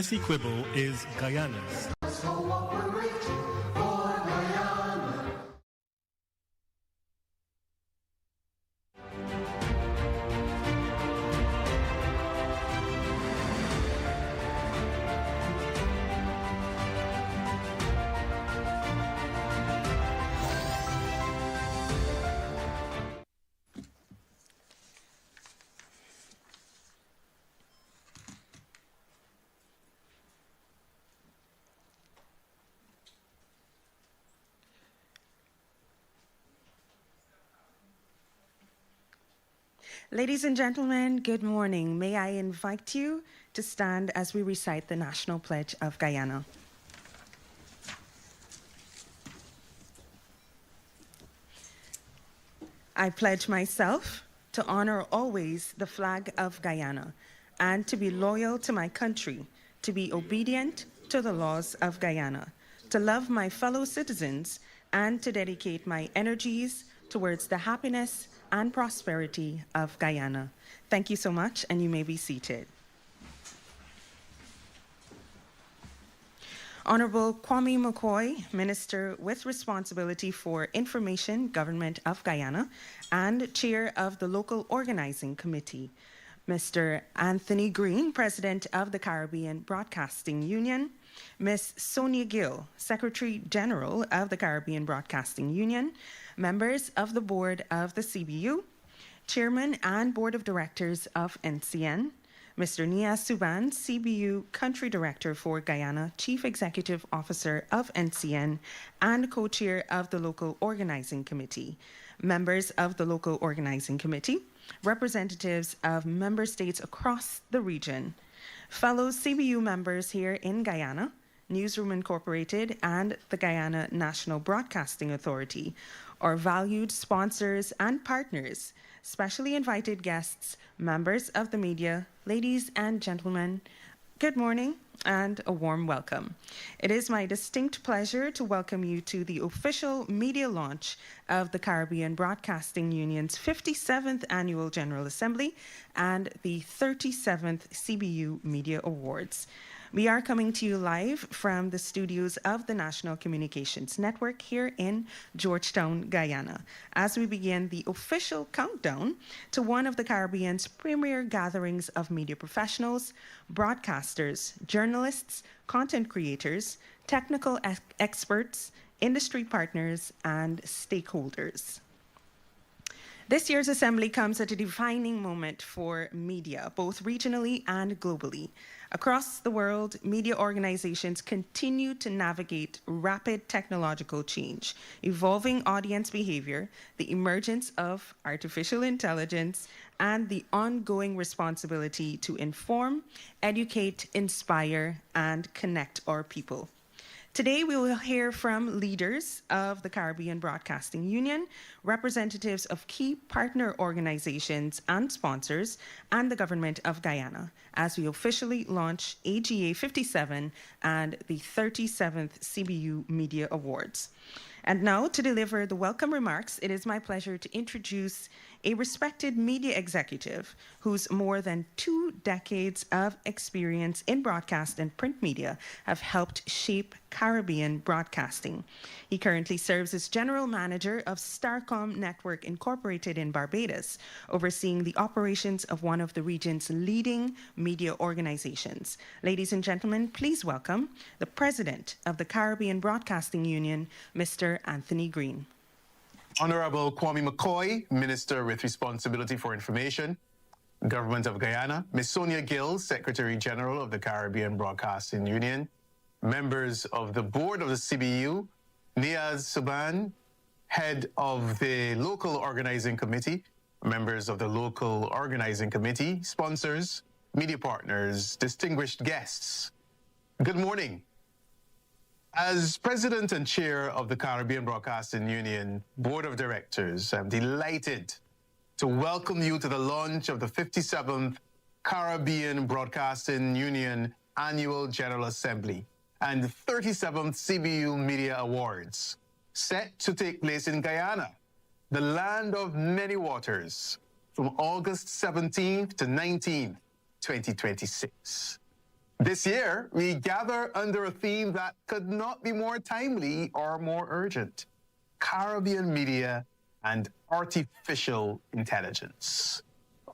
Cbu is Guyana's. Ladies and gentlemen, good morning. May I invite you to stand as we recite the National Pledge of Guyana. I pledge myself to honor always the flag of Guyana and to be loyal to my country, to be obedient to the laws of Guyana, to love my fellow citizens, and to dedicate my energies towards the happiness and prosperity of Guyana. Thank you so much, and you may be seated. Honorable Kwame McCoy, Minister with responsibility for Information, Government of Guyana, and Chair of the Local Organizing Committee. Mr. Anthony Greene, President of the Caribbean Broadcasting Union. Ms. Sonia Gill, Secretary General of the Caribbean Broadcasting Union. Members of the Board of the CBU, Chairman and Board of Directors of NCN, Mr. Nia Suban, CBU Country Director for Guyana, Chief Executive Officer of NCN, and Co-Chair of the Local Organizing Committee, members of the Local Organizing Committee, representatives of member states across the region, fellow CBU members here in Guyana, Newsroom Incorporated, and the Guyana National Broadcasting Authority, our valued sponsors and partners, specially invited guests, members of the media, ladies and gentlemen, good morning and a warm welcome. It is my distinct pleasure to welcome you to the official media launch of the Caribbean Broadcasting Union's 57th Annual General Assembly and the 37th CBU Media Awards. We are coming to you live from the studios of the National Communications Network here in Georgetown, Guyana, as we begin the official countdown to one of the Caribbean's premier gatherings of media professionals, broadcasters, journalists, content creators, technical experts, industry partners, and stakeholders. This year's assembly comes at a defining moment for media, both regionally and globally. Across the world, media organizations continue to navigate rapid technological change, evolving audience behavior, the emergence of artificial intelligence, and the ongoing responsibility to inform, educate, inspire, and connect our people. Today, we will hear from leaders of the Caribbean Broadcasting Union, representatives of key partner organizations and sponsors, and the government of Guyana, as we officially launch AGA 57 and the 37th CBU Media Awards. And now, to deliver the welcome remarks, it is my pleasure to introduce a respected media executive whose more than 2 decades of experience in broadcast and print media have helped shape Caribbean broadcasting. He currently serves as General Manager of Starcom Network Incorporated in Barbados, overseeing the operations of one of the region's leading media organizations. Ladies and gentlemen, please welcome the President of the Caribbean Broadcasting Union, Mr. Anthony Greene. Honorable Kwame McCoy, Minister with responsibility for Information, Government of Guyana, Ms. Sonia Gill, Secretary General of the Caribbean Broadcasting Union, members of the Board of the CBU, Nia Suban, Head of the Local Organizing Committee, members of the Local Organizing Committee, sponsors, media partners, distinguished guests. Good morning. As President and Chair of the Caribbean Broadcasting Union Board of Directors, I'm delighted to welcome you to the launch of the 57th Caribbean Broadcasting Union Annual General Assembly and the 37th CBU Media Awards, set to take place in Guyana, the land of many waters, from August 17th to 19th, 2026. This year, we gather under a theme that could not be more timely or more urgent: Caribbean media and artificial intelligence.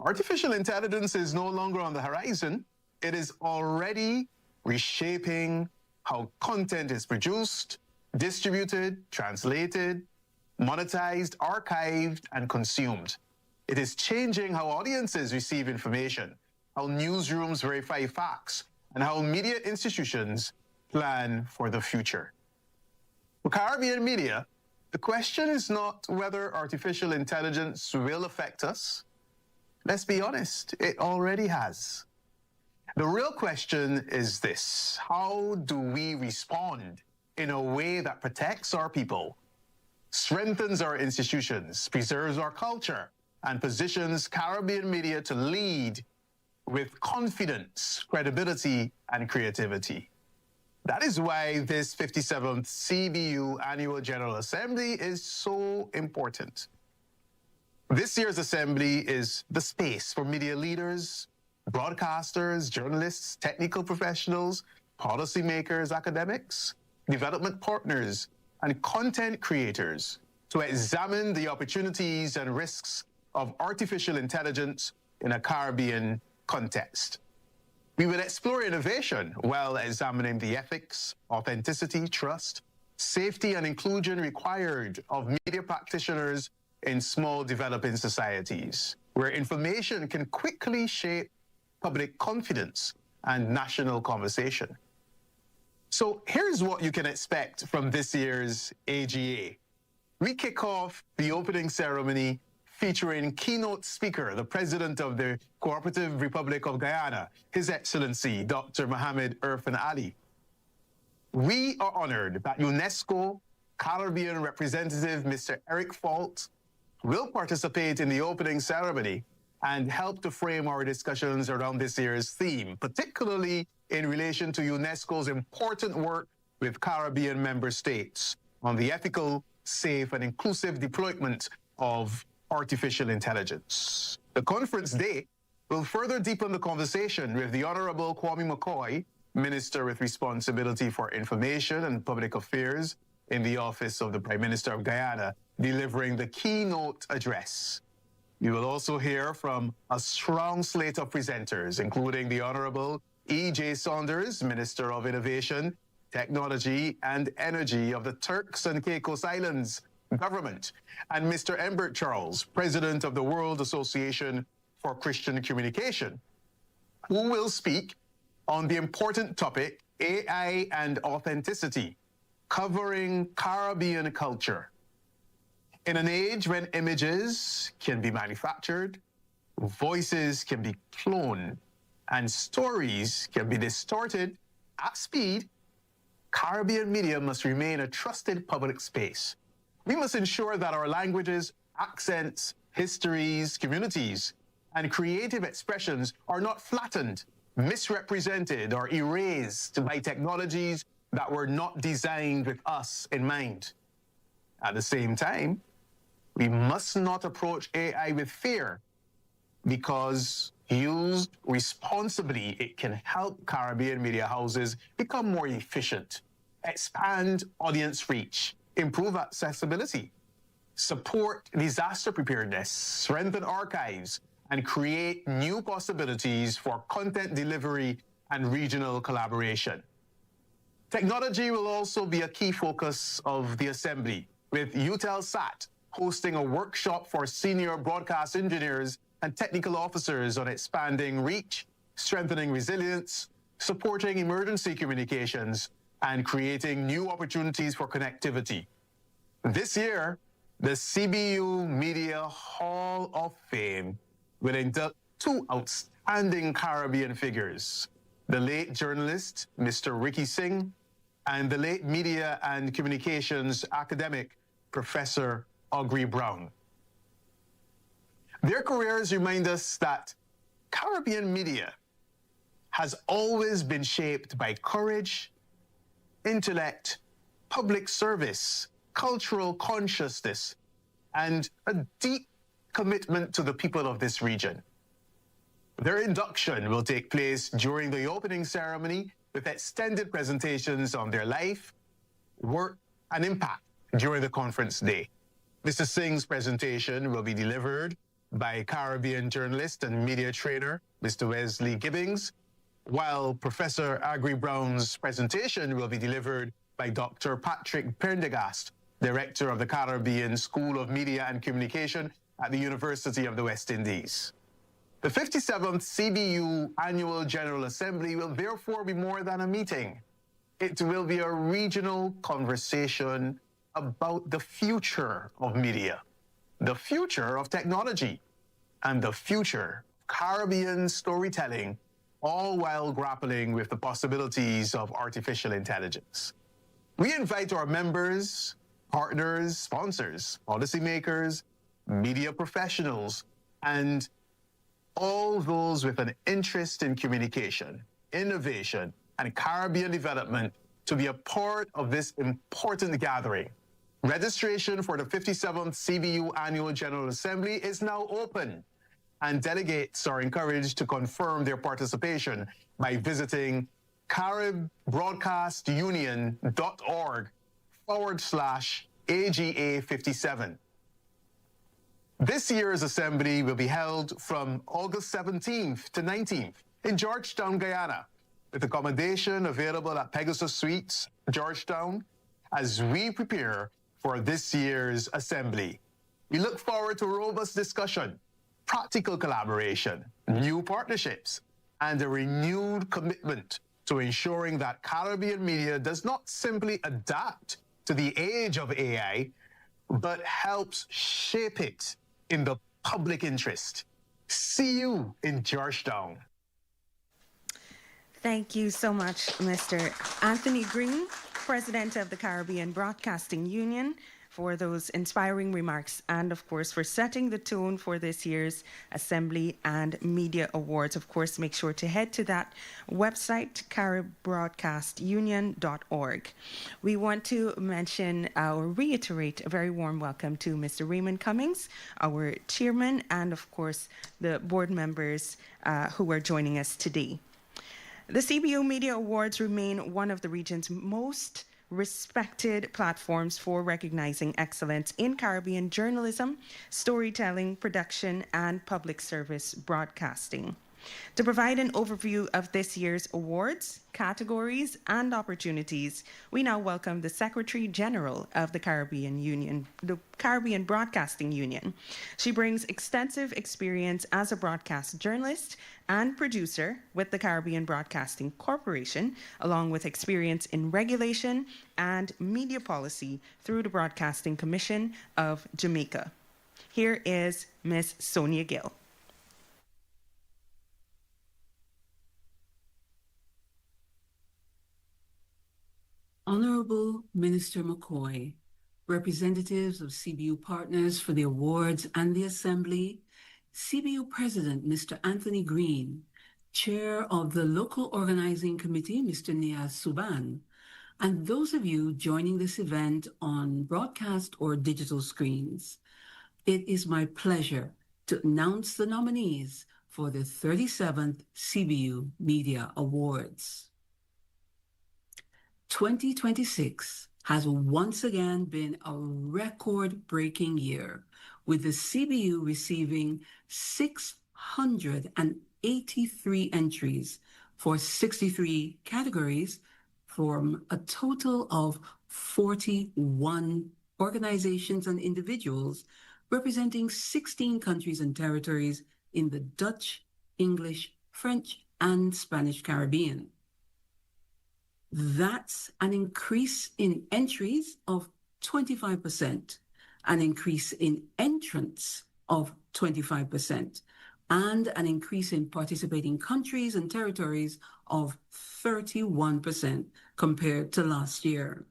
Artificial intelligence is no longer on the horizon. It is already reshaping how content is produced, distributed, translated, monetized, archived, and consumed. It is changing how audiences receive information, how newsrooms verify facts, and how media institutions plan for the future. For Caribbean media, the question is not whether artificial intelligence will affect us. Let's be honest, it already has. The real question is this: how do we respond in a way that protects our people, strengthens our institutions, preserves our culture, and positions Caribbean media to lead with confidence, credibility, and creativity? That is why this 57th CBU Annual General Assembly is so important. This year's assembly is the space for media leaders, broadcasters, journalists, technical professionals, policymakers, academics, development partners, and content creators to examine the opportunities and risks of artificial intelligence in a Caribbean context. We will explore innovation while examining the ethics, authenticity, trust, safety, and inclusion required of media practitioners in small developing societies, where information can quickly shape public confidence and national conversation. So here's what you can expect from this year's AGA. We kick off the opening ceremony featuring keynote speaker, the President of the Cooperative Republic of Guyana, His Excellency Dr. Mohamed Irfan Ali. We are honored that UNESCO Caribbean representative Mr. Eric Fault will participate in the opening ceremony and help to frame our discussions around this year's theme, particularly in relation to UNESCO's important work with Caribbean member states on the ethical, safe, and inclusive deployment of artificial intelligence. The conference day will further deepen the conversation with the Honorable Kwame McCoy, Minister with responsibility for information and public affairs in the Office of the Prime Minister of Guyana, delivering the keynote address. You will also hear from a strong slate of presenters, including the Honorable E.J. Saunders, Minister of Innovation, Technology and Energy of the Turks and Caicos Islands Government, and Mr. Embert Charles, President of the World Association for Christian Communication, who will speak on the important topic AI and authenticity, covering Caribbean culture. In an age when images can be manufactured, voices can be cloned, and stories can be distorted at speed, Caribbean media must remain a trusted public space. We must ensure that our languages, accents, histories, communities, and creative expressions are not flattened, misrepresented, or erased by technologies that were not designed with us in mind. At the same time, we must not approach AI with fear, because used responsibly, it can help Caribbean media houses become more efficient, expand audience reach, improve accessibility, support disaster preparedness, strengthen archives, and create new possibilities for content delivery and regional collaboration. Technology will also be a key focus of the Assembly, with Eutelsat hosting a workshop for senior broadcast engineers and technical officers on expanding reach, strengthening resilience, supporting emergency communications, and creating new opportunities for connectivity. This year, the CBU Media Hall of Fame will induct two outstanding Caribbean figures, the late journalist, Mr. Ricky Singh, and the late media and communications academic, Professor Aubrey Brown. Their careers remind us that Caribbean media has always been shaped by courage, intellect, public service, cultural consciousness, and a deep commitment to the people of this region. Their induction will take place during the opening ceremony with extended presentations on their life, work, and impact during the conference day. Mr. Singh's presentation will be delivered by Caribbean journalist and media trainer, Mr. Wesley Gibbings, while Professor Agri Brown's presentation will be delivered by Dr. Patrick Prendergast, Director of the Caribbean School of Media and Communication at the University of the West Indies. The 57th CBU Annual General Assembly will therefore be more than a meeting. It will be a regional conversation about the future of media, the future of technology, and the future of Caribbean storytelling, all while grappling with the possibilities of artificial intelligence. We invite our members, partners, sponsors, policymakers, media professionals, and all those with an interest in communication, innovation, and Caribbean development to be a part of this important gathering. Registration for the 57th CBU Annual General Assembly is now open, and delegates are encouraged to confirm their participation by visiting caribBroadcastUnion.org/AGA57. This year's assembly will be held from August 17th to 19th in Georgetown, Guyana, with accommodation available at Pegasus Suites, Georgetown, as we prepare for this year's assembly. We look forward to robust discussion, practical collaboration, new partnerships, and a renewed commitment to ensuring that Caribbean media does not simply adapt to the age of AI, but helps shape it in the public interest. See you in Georgetown. Thank you so much, Mr. Anthony Greene, President of the Caribbean Broadcasting Union, for those inspiring remarks and, of course, for setting the tone for this year's Assembly and Media Awards. Of course, make sure to head to that website, caribBroadcastUnion.org. We want to mention or reiterate a very warm welcome to Mr. Raymond Cummings, our chairman, and, of course, the board members who are joining us today. The CBU Media Awards remain one of the region's most respected platforms for recognizing excellence in Caribbean journalism, storytelling, production, and public service broadcasting. To provide an overview of this year's awards, categories, and opportunities, we now welcome the Secretary General of the Caribbean Union, the Caribbean Broadcasting Union. She brings extensive experience as a broadcast journalist and producer with the Caribbean Broadcasting Corporation, along with experience in regulation and media policy through the Broadcasting Commission of Jamaica. Here is Ms. Sonia Gill. Honorable Minister McCoy, representatives of CBU partners for the awards and the Assembly, CBU President Mr. Anthony Greene, Chair of the Local Organizing Committee, Mr. Niaz Suban, and those of you joining this event on broadcast or digital screens. It is my pleasure to announce the nominees for the 37th CBU Media Awards. 2026 has once again been a record-breaking year, with the CBU receiving 683 entries for 63 categories from a total of 41 organizations and individuals representing 16 countries and territories in the Dutch, English, French, and Spanish Caribbean. That's an increase in entries of 25%, an increase in entrants of 25%, and an increase in participating countries and territories of 31% compared to last year.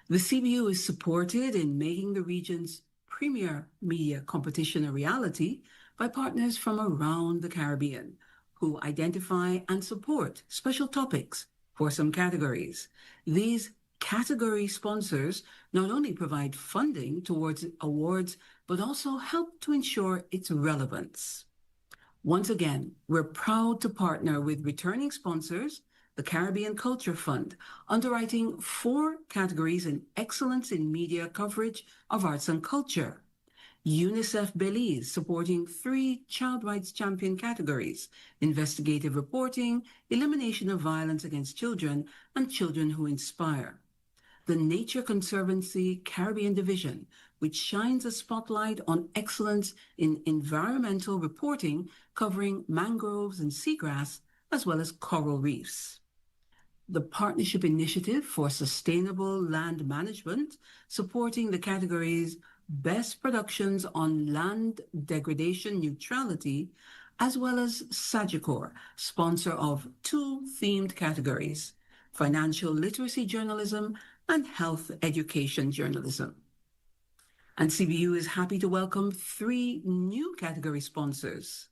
The CBU is supported in making the region's premier media competition a reality by partners from around the Caribbean who identify and support special topics for some categories. These category sponsors not only provide funding towards awards, but also help to ensure its relevance. Once again, we're proud to partner with returning sponsors, the Caribbean Culture Fund, underwriting 4 categories in excellence in media coverage of arts and culture. UNICEF Belize supporting 3 child rights champion categories: investigative reporting, elimination of violence against children, and children who inspire. The Nature Conservancy Caribbean Division, which shines a spotlight on excellence in environmental reporting covering mangroves and seagrass, as well as coral reefs. The Partnership Initiative for Sustainable Land Management, supporting the categories Best Productions on Land Degradation Neutrality, as well as Sagicor, sponsor of 2 themed categories: Financial Literacy Journalism and Health Education Journalism. And CBU is happy to welcome 3 new category sponsors.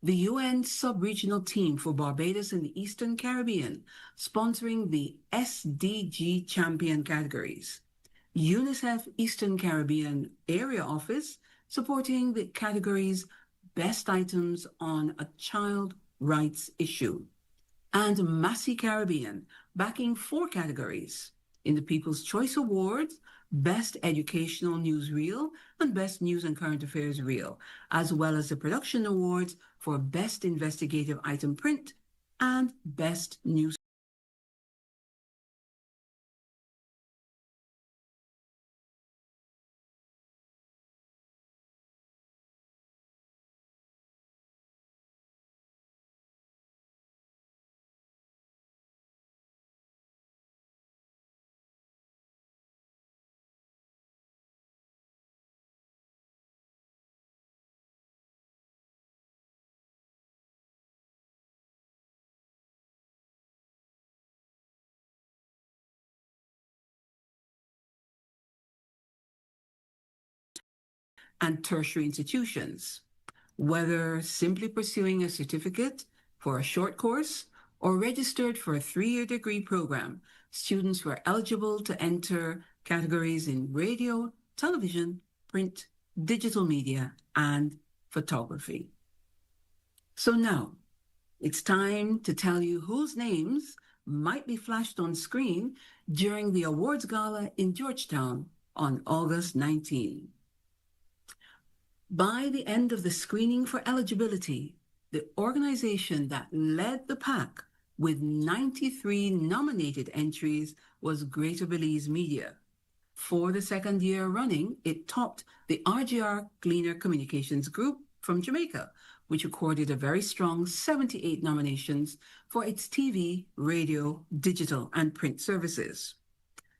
The UN Sub-Regional Team for Barbados and the Eastern Caribbean, sponsoring the SDG Champion categories. UNICEF Eastern Caribbean Area Office, supporting the categories Best Items on a Child Rights Issue. And Massey Caribbean, backing 4 categories in the People's Choice Awards, Best Educational Newsreel and Best News and Current Affairs Reel, as well as the Production Awards for Best Investigative Item Print and Best News. And tertiary institutions, whether simply pursuing a certificate for a short course or registered for a 3-year degree program, students were eligible to enter categories in radio, television, print, digital media, and photography. So now, it's time to tell you whose names might be flashed on screen during the awards gala in Georgetown on August 19. By the end of the screening for eligibility, the organization that led the pack with 93 nominated entries was Greater Belize Media. For the 2nd year running, it topped the RGR Gleaner Communications Group from Jamaica, which recorded a very strong 78 nominations for its TV, radio, digital, and print services.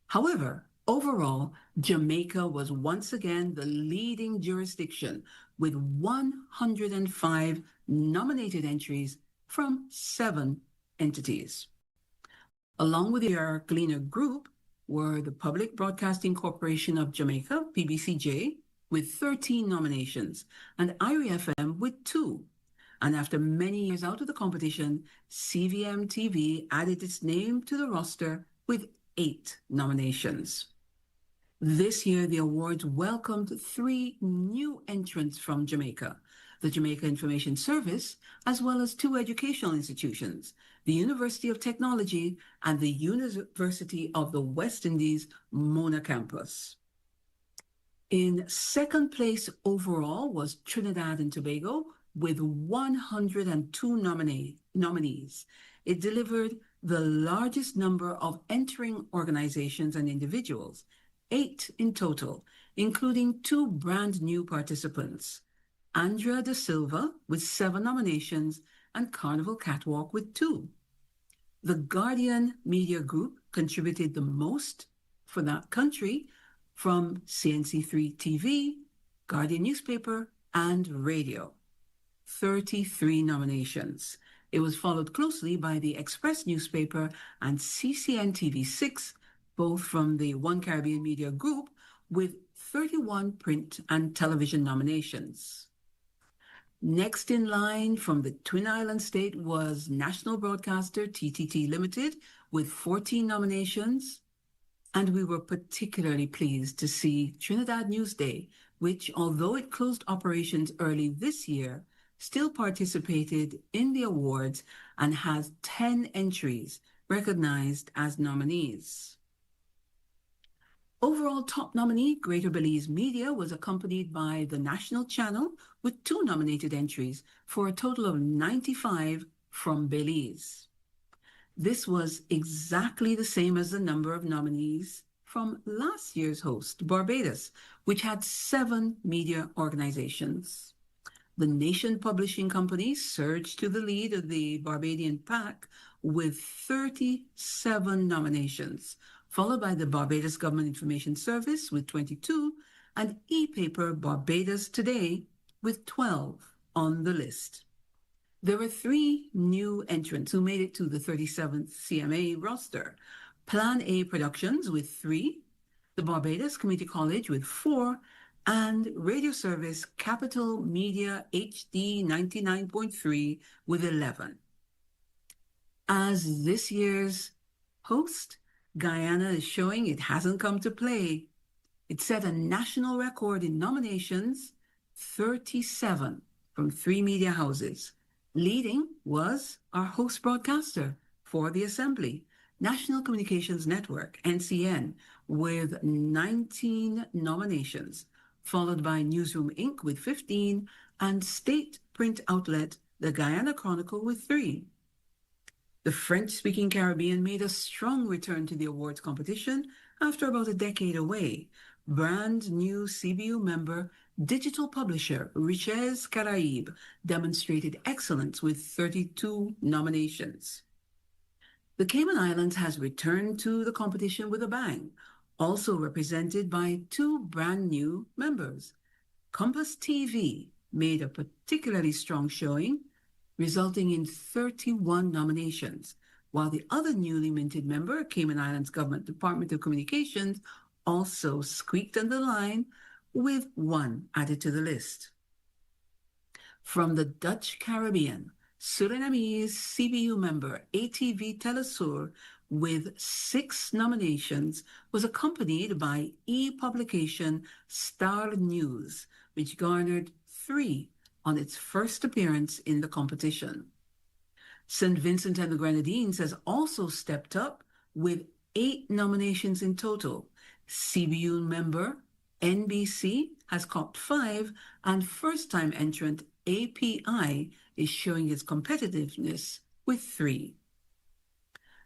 However, overall, Jamaica was once again the leading jurisdiction with 105 nominated entries from 7 entities. Along with the Gleaner Group were the Public Broadcasting Corporation of Jamaica, PBCJ, with 13 nominations, and IRI FM with 2. And after many years out of the competition, CVM TV added its name to the roster with 8 nominations. This year, the awards welcomed 3 new entrants from Jamaica: the Jamaica Information Service, as well as 2 educational institutions, the University of Technology and the University of the West Indies Mona Campus. In 2nd place overall was Trinidad and Tobago with 102 nominees. It delivered the largest number of entering organizations and individuals, 8 in total, including 2 brand new participants: Andrea da Silva with 7 nominations and Carnival Catwalk with 2. The Guardian Media Group contributed the most for that country from CNC3 TV, Guardian Newspaper, and Radio. 33 nominations. It was followed closely by the Express Newspaper and CCN TV6, both from the One Caribbean Media Group, with 31 print and television nominations. Next in line from the Twin Island State was national broadcaster TTT Limited with 14 nominations. And we were particularly pleased to see Trinidad Newsday, which, although it closed operations early this year, still participated in the awards and has 10 entries recognized as nominees. Overall top nominee, Greater Belize Media, was accompanied by the National Channel with 2 nominated entries for a total of 95 from Belize. This was exactly the same as the number of nominees from last year's host, Barbados, which had 7 media organizations. The Nation Publishing Company surged to the lead of the Barbadian pack with 37 nominations, followed by the Barbados Government Information Service with 22, and e-paper Barbados Today with 12 on the list. There were 3 new entrants who made it to the 37th CMA roster. Plan A Productions with 3, the Barbados Community College with 4, and radio service Capital Media HD 99.3 with 11. As this year's host, Guyana is showing it hasn't come to play. It set a national record in nominations, 37 from 3 media houses. Leading was our host broadcaster for the Assembly, National Communications Network, NCN, with 19 nominations, followed by Newsroom Inc. with 15, and state print outlet The Guyana Chronicle with 3. The French-speaking Caribbean made a strong return to the awards competition after about a decade away. Brand new CBU member, digital publisher Richez Caraïbe demonstrated excellence with 32 nominations. The Cayman Islands has returned to the competition with a bang, also represented by 2 brand new members. Compass TV made a particularly strong showing, resulting in 31 nominations, while the other newly minted member, Cayman Islands Government Department of Communications, also squeaked on the line with 1 added to the list. From the Dutch Caribbean, Surinamese CBU member ATV Telesur with 6 nominations was accompanied by e-publication Star News, which garnered 3 on its first appearance in the competition. St. Vincent and the Grenadines has also stepped up with 8 nominations in total. CBU member NBC has caught 5, and first-time entrant API is showing its competitiveness with 3.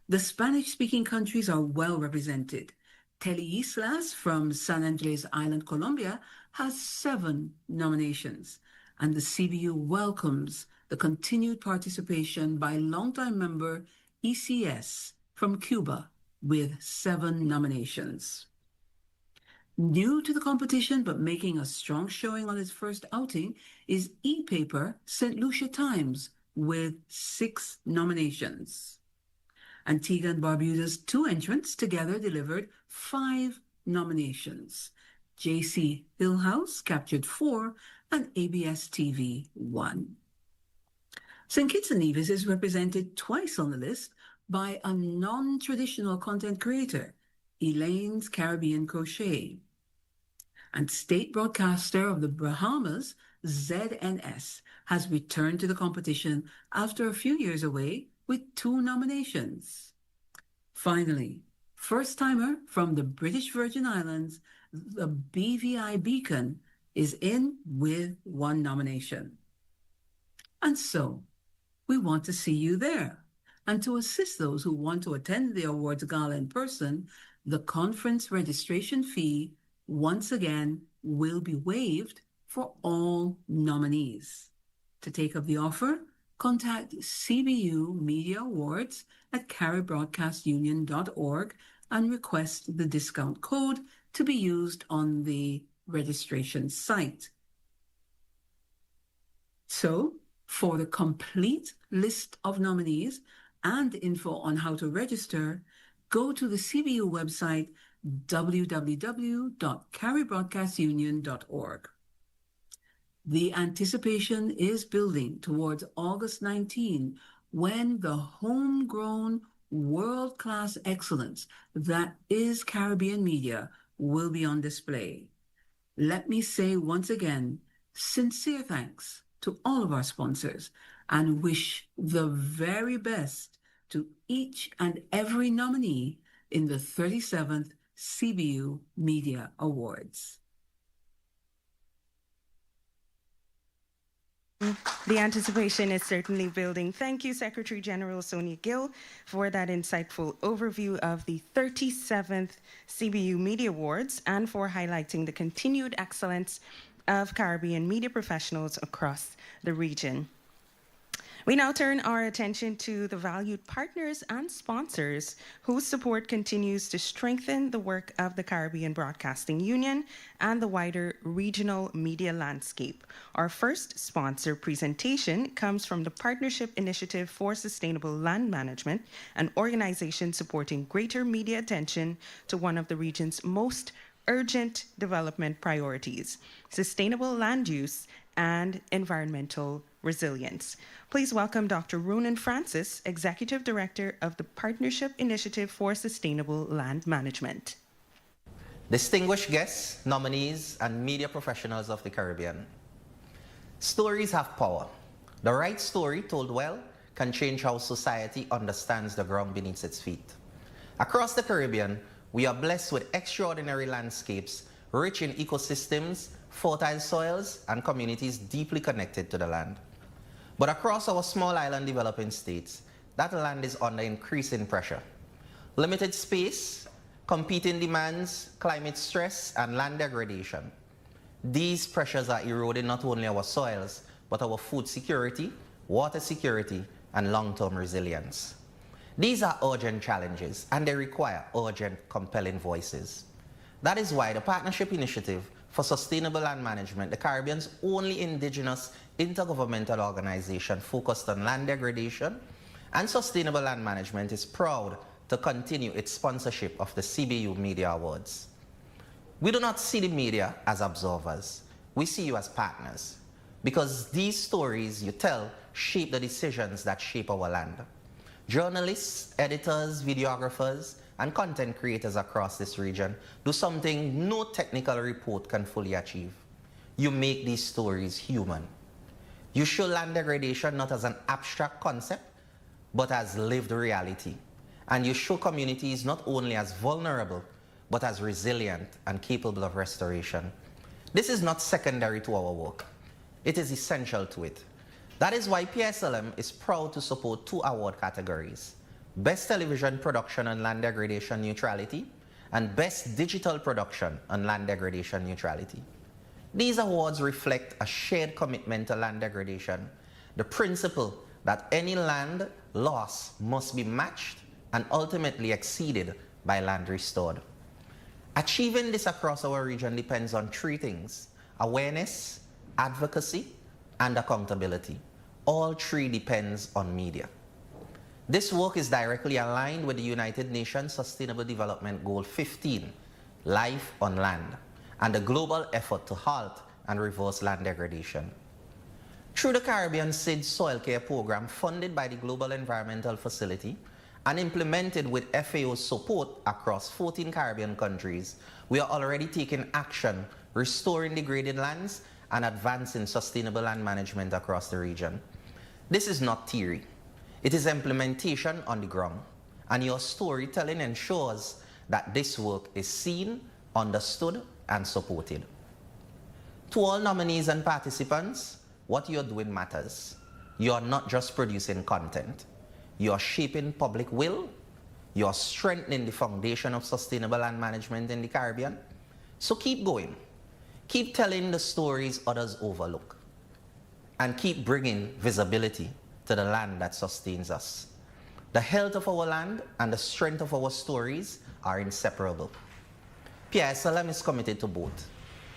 The Spanish-speaking countries are well represented. Teleislas from San Andres Island, Colombia, has 7 nominations, and the CBU welcomes the continued participation by longtime member ECS from Cuba with 7 nominations. New to the competition but making a strong showing on its first outing is e-paper St. Lucia Times with 6 nominations. Antigua and Barbuda's 2 entrants together delivered 5 nominations. JC Hillhouse captured 4 and ABS TV 1. St. Kitts and Nevis is represented twice on the list by a non-traditional content creator, Elaine's Caribbean Crochet. And state broadcaster of the Bahamas, ZNS, has returned to the competition after a few years away with 2 nominations. Finally, first-timer from the British Virgin Islands, the BVI Beacon, is in with 1 nomination. And so, we want to see you there. And to assist those who want to attend the awards gala in person, the conference registration fee, once again, will be waived for all nominees. To take up the offer, contact CBU Media Awards at CaribBroadcastUnion.org and request the discount code to be used on the registration site. So, for the complete list of nominees and info on how to register, go to the CBU website www.caribBroadcastUnion.org. The anticipation is building towards August 19, when the homegrown world-class excellence that is Caribbean media will be on display. Let me say once again, sincere thanks to all of our sponsors and wish the very best to each and every nominee in the 37th CBU Media Awards. The anticipation is certainly building. Thank you, Secretary General Sonia Gill, for that insightful overview of the 37th CBU Media Awards and for highlighting the continued excellence of Caribbean media professionals across the region. We now turn our attention to the valued partners and sponsors whose support continues to strengthen the work of the Caribbean Broadcasting Union and the wider regional media landscape. Our first sponsor presentation comes from the Partnership Initiative for Sustainable Land Management, an organization supporting greater media attention to one of the region's most urgent development priorities: sustainable land use and environmental resilience. Please welcome Dr. Ronan Francis, Executive Director of the Partnership Initiative for Sustainable Land Management. Distinguished guests, nominees, and media professionals of the Caribbean. Stories have power. The right story told well can change how society understands the ground beneath its feet. Across the Caribbean, we are blessed with extraordinary landscapes, rich in ecosystems, fertile soils, and communities deeply connected to the land. But across our small island developing states, that land is under increasing pressure. Limited space, competing demands, climate stress, and land degradation. These pressures are eroding not only our soils, but our food security, water security, and long-term resilience. These are urgent challenges, and they require urgent, compelling voices. That is why the Partnership Initiative for Sustainable Land Management, the Caribbean's only indigenous intergovernmental organization focused on land degradation and sustainable land management, is proud to continue its sponsorship of the CBU Media Awards. We do not see the media as observers. We see you as partners, because these stories you tell shape the decisions that shape our land. Journalists, editors, videographers, and content creators across this region do something no technical report can fully achieve. You make these stories human. You show land degradation not as an abstract concept, but as lived reality. And you show communities not only as vulnerable, but as resilient and capable of restoration. This is not secondary to our work. It is essential to it. That is why PSLM is proud to support 2 award categories: Best Television Production on Land Degradation Neutrality and Best Digital Production on Land Degradation Neutrality. These awards reflect a shared commitment to land degradation, the principle that any land loss must be matched and ultimately exceeded by land restored. Achieving this across our region depends on 3 things: awareness, advocacy, and accountability. All 3 depends on media. This work is directly aligned with the United Nations Sustainable Development Goal 15, Life on Land, and the global effort to halt and reverse land degradation. Through the Caribbean SID Soil Care Program, funded by the Global Environmental Facility and implemented with FAO's support across 14 Caribbean countries, we are already taking action, restoring degraded lands and advancing sustainable land management across the region. This is not theory. It is implementation on the ground, and your storytelling ensures that this work is seen, understood, and supported. To all nominees and participants, what you're doing matters. You are not just producing content. You are shaping public will. You are strengthening the foundation of sustainable land management in the Caribbean. So keep going. Keep telling the stories others overlook, and keep bringing visibility to the land that sustains us. The health of our land and the strength of our stories are inseparable. PSLM is committed to both.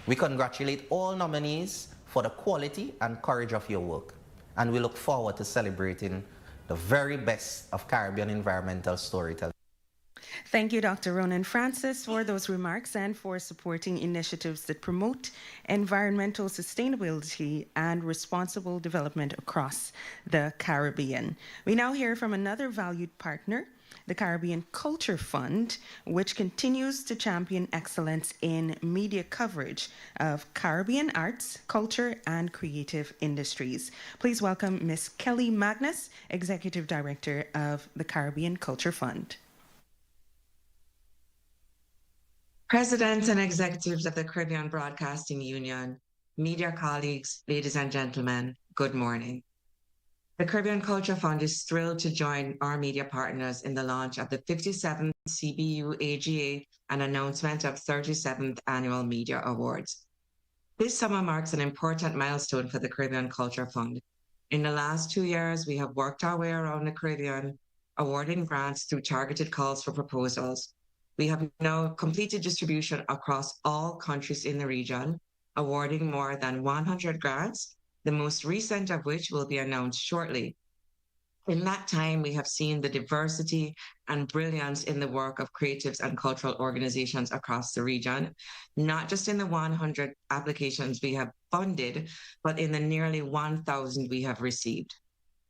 We congratulate all nominees for the quality and courage of your work, and we look forward to celebrating the very best of Caribbean environmental storytelling. Thank you, Dr. Ronan Francis, for those remarks and for supporting initiatives that promote environmental sustainability and responsible development across the Caribbean. We now hear from another valued partner, the Caribbean Culture Fund, which continues to champion excellence in media coverage of Caribbean arts, culture, and creative industries. Please welcome Ms. Kelly Magnus, Executive Director of the Caribbean Culture Fund. Presidents and executives of the Caribbean Broadcasting Union, media colleagues, ladies and gentlemen, good morning. The Caribbean Culture Fund is thrilled to join our media partners in the launch of the 57th CBU AGA and announcement of 37th Annual Media Awards. This summer marks an important milestone for the Caribbean Culture Fund. In the last 2 years, we have worked our way around the Caribbean, awarding grants through targeted calls for proposals. We have now completed distribution across all countries in the region, awarding more than 100 grants, the most recent of which will be announced shortly. In that time, we have seen the diversity and brilliance in the work of creatives and cultural organizations across the region, not just in the 100 applications we have funded, but in the nearly 1,000 we have received.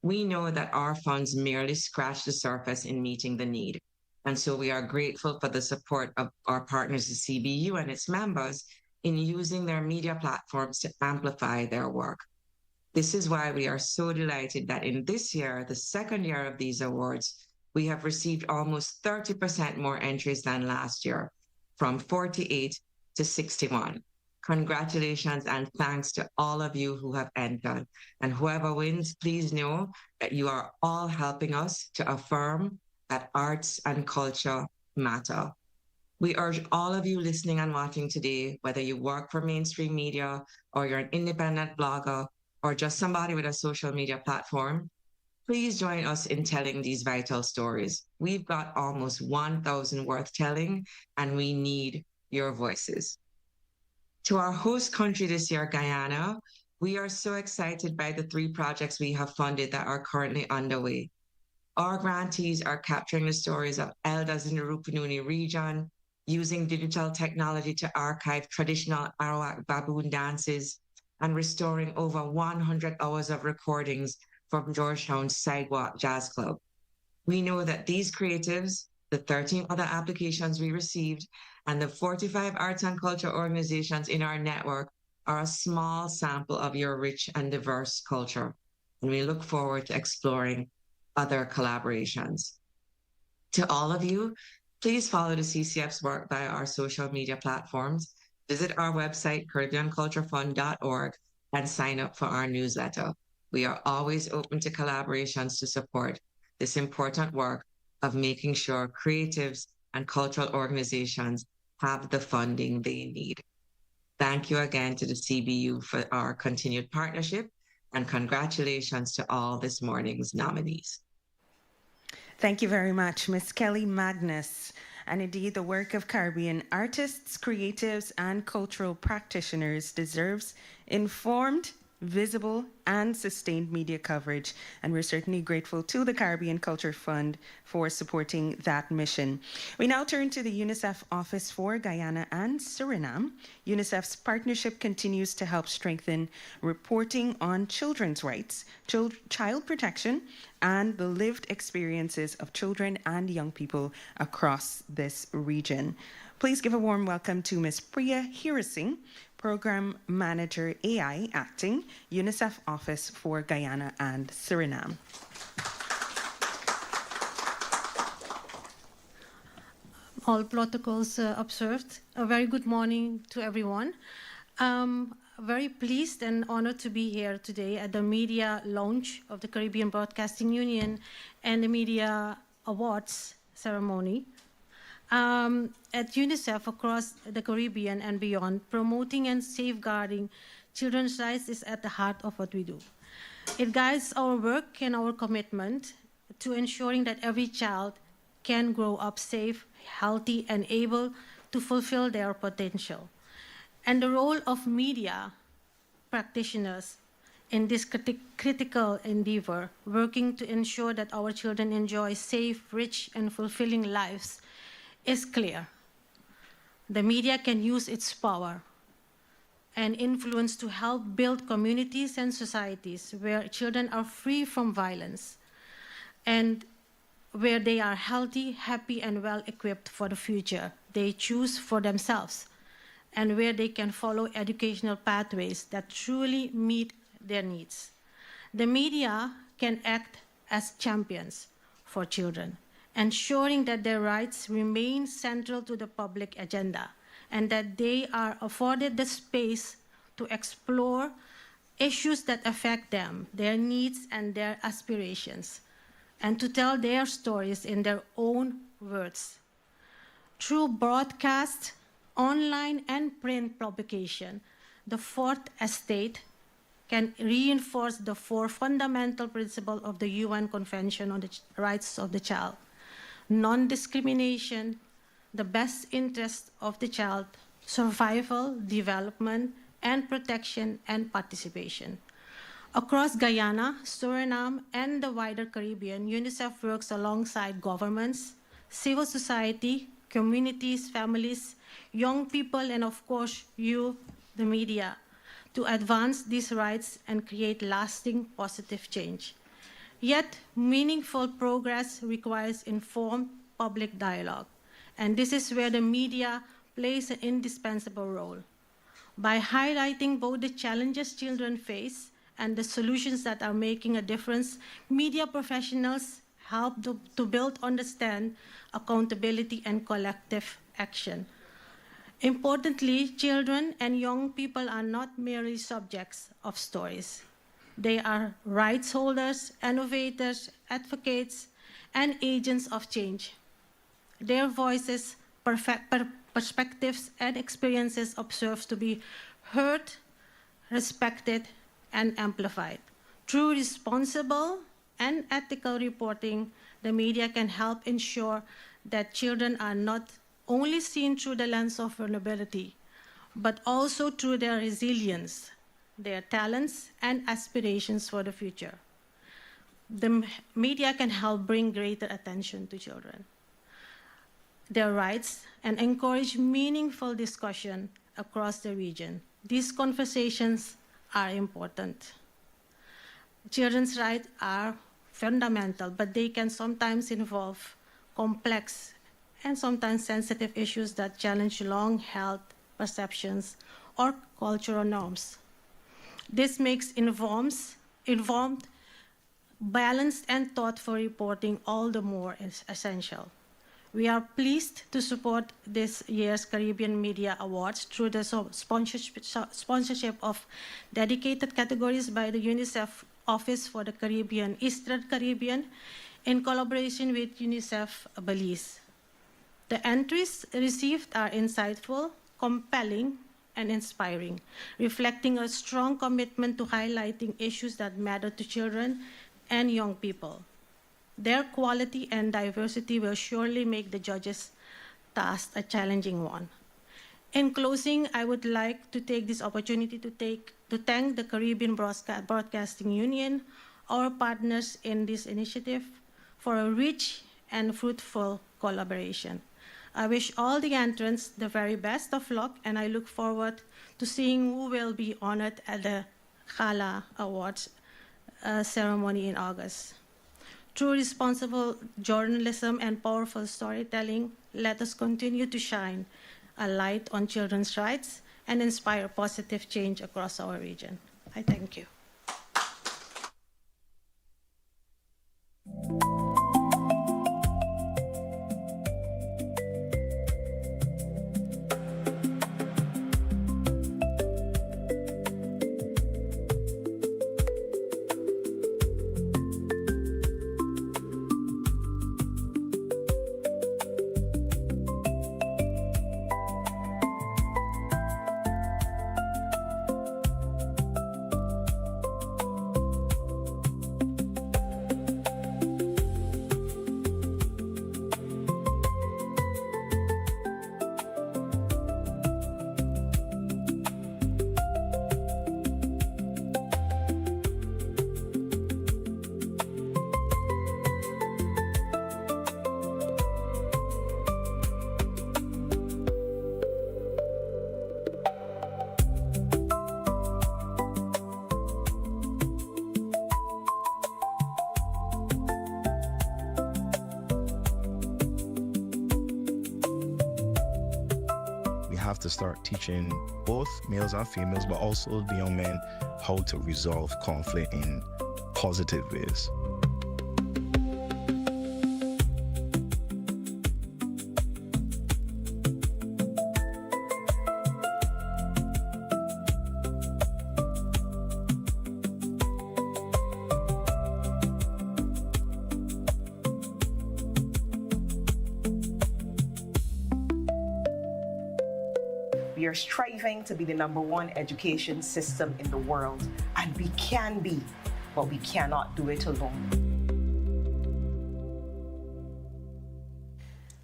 We know that our funds merely scratch the surface in meeting the need. And so we are grateful for the support of our partners, the CBU and its members, in using their media platforms to amplify their work. This is why we are so delighted that in this year, the second year of these awards, we have received almost 30% more entries than last year, from 48 to 61. Congratulations and thanks to all of you who have entered. And whoever wins, please know that you are all helping us to affirm that arts and culture matter. We urge all of you listening and watching today, whether you work for mainstream media or you're an independent blogger or just somebody with a social media platform, please join us in telling these vital stories. We've got almost 1,000 worth telling, and we need your voices. To our host country this year, Guyana, we are so excited by the 3 projects we have funded that are currently underway. Our grantees are capturing the stories of elders in the Rupununi region, using digital technology to archive traditional Arawak baboon dances, and restoring over 100 hours of recordings from Georgetown's Sidewalk Jazz Club. We know that these creatives, the 13 other applications we received, and the 45 arts and culture organizations in our network are a small sample of your rich and diverse culture. And we look forward to exploring other collaborations. To all of you, please follow the CCF's work via our social media platforms, visit our website, CaribbeanCultureFund.org, and sign up for our newsletter. We are always open to collaborations to support this important work of making sure creatives and cultural organizations have the funding they need. Thank you again to the CBU for our continued partnership, and congratulations to all this morning's nominees. Thank you very much, Ms. Kelly Magnus. And indeed, the work of Caribbean artists, creatives, and cultural practitioners deserves informed, visible, and sustained media coverage. And we're certainly grateful to the Caribbean Culture Fund for supporting that mission. We now turn to the UNICEF Office for Guyana and Suriname. UNICEF's partnership continues to help strengthen reporting on children's rights, child protection, and the lived experiences of children and young people across this region. Please give a warm welcome to Ms. Priya Hirasingh, Program Manager AI Acting, UNICEF Office for Guyana and Suriname. All protocols observed. A very good morning to everyone. Very pleased and honored to be here today at the media launch of the Caribbean Broadcasting Union and the Media Awards ceremony. At UNICEF across the Caribbean and beyond, promoting and safeguarding children's rights is at the heart of what we do. It guides our work and our commitment to ensuring that every child can grow up safe, healthy, and able to fulfill their potential. And the role of media practitioners in this critical endeavor, working to ensure that our children enjoy safe, rich, and fulfilling lives, is clear. The media can use its power and influence to help build communities and societies where children are free from violence and where they are healthy, happy, and well-equipped for the future they choose for themselves, and where they can follow educational pathways that truly meet their needs. The media can act as champions for children, ensuring that their rights remain central to the public agenda and that they are afforded the space to explore issues that affect them, their needs, and their aspirations, and to tell their stories in their own words. Through broadcast, online, and print publication, the Fourth Estate can reinforce the four fundamental principles of the UN Convention on the Rights of the Child: non-discrimination, the best interest of the child, survival, development, and protection and participation. Across Guyana, Suriname, and the wider Caribbean, UNICEF works alongside governments, civil society, communities, families, young people, and of course, you, the media, to advance these rights and create lasting positive change. Yet, meaningful progress requires informed public dialogue, and this is where the media plays an indispensable role. By highlighting both the challenges children face and the solutions that are making a difference, media professionals help to build understanding, accountability, and collective action. Importantly, children and young people are not merely subjects of stories. They are rights holders, innovators, advocates, and agents of change. Their voices, perspectives, and experiences observed to be heard, respected, and amplified. Through responsible and ethical reporting, the media can help ensure that children are not only seen through the lens of vulnerability, but also through their resilience, their talents, and aspirations for the future. The media can help bring greater attention to children, their rights, and encourage meaningful discussion across the region. These conversations are important. Children's rights are fundamental, but they can sometimes involve complex and sometimes sensitive issues that challenge long-held perceptions or cultural norms. This makes informed, balanced, and thoughtful reporting all the more essential. We are pleased to support this year's Caribbean Media Awards through the sponsorship of dedicated categories by the UNICEF Office for the Caribbean, Eastern Caribbean, in collaboration with UNICEF Belize. The entries received are insightful, compelling, and inspiring, reflecting a strong commitment to highlighting issues that matter to children and young people. Their quality and diversity will surely make the judges' task a challenging one. In closing, I would like to take this opportunity to thank the Caribbean Broadcasting Union, our partners in this initiative, for a rich and fruitful collaboration. I wish all the entrants the very best of luck, and I look forward to seeing who will be honored at the Gala Awards ceremony in August. Through responsible journalism and powerful storytelling, let us continue to shine a light on children's rights and inspire positive change across our region. I thank you. have to start teaching both males and females, but also the young men, how to resolve conflict in positive ways. We are striving to be the #1 education system in the world, and we can be, but we cannot do it alone.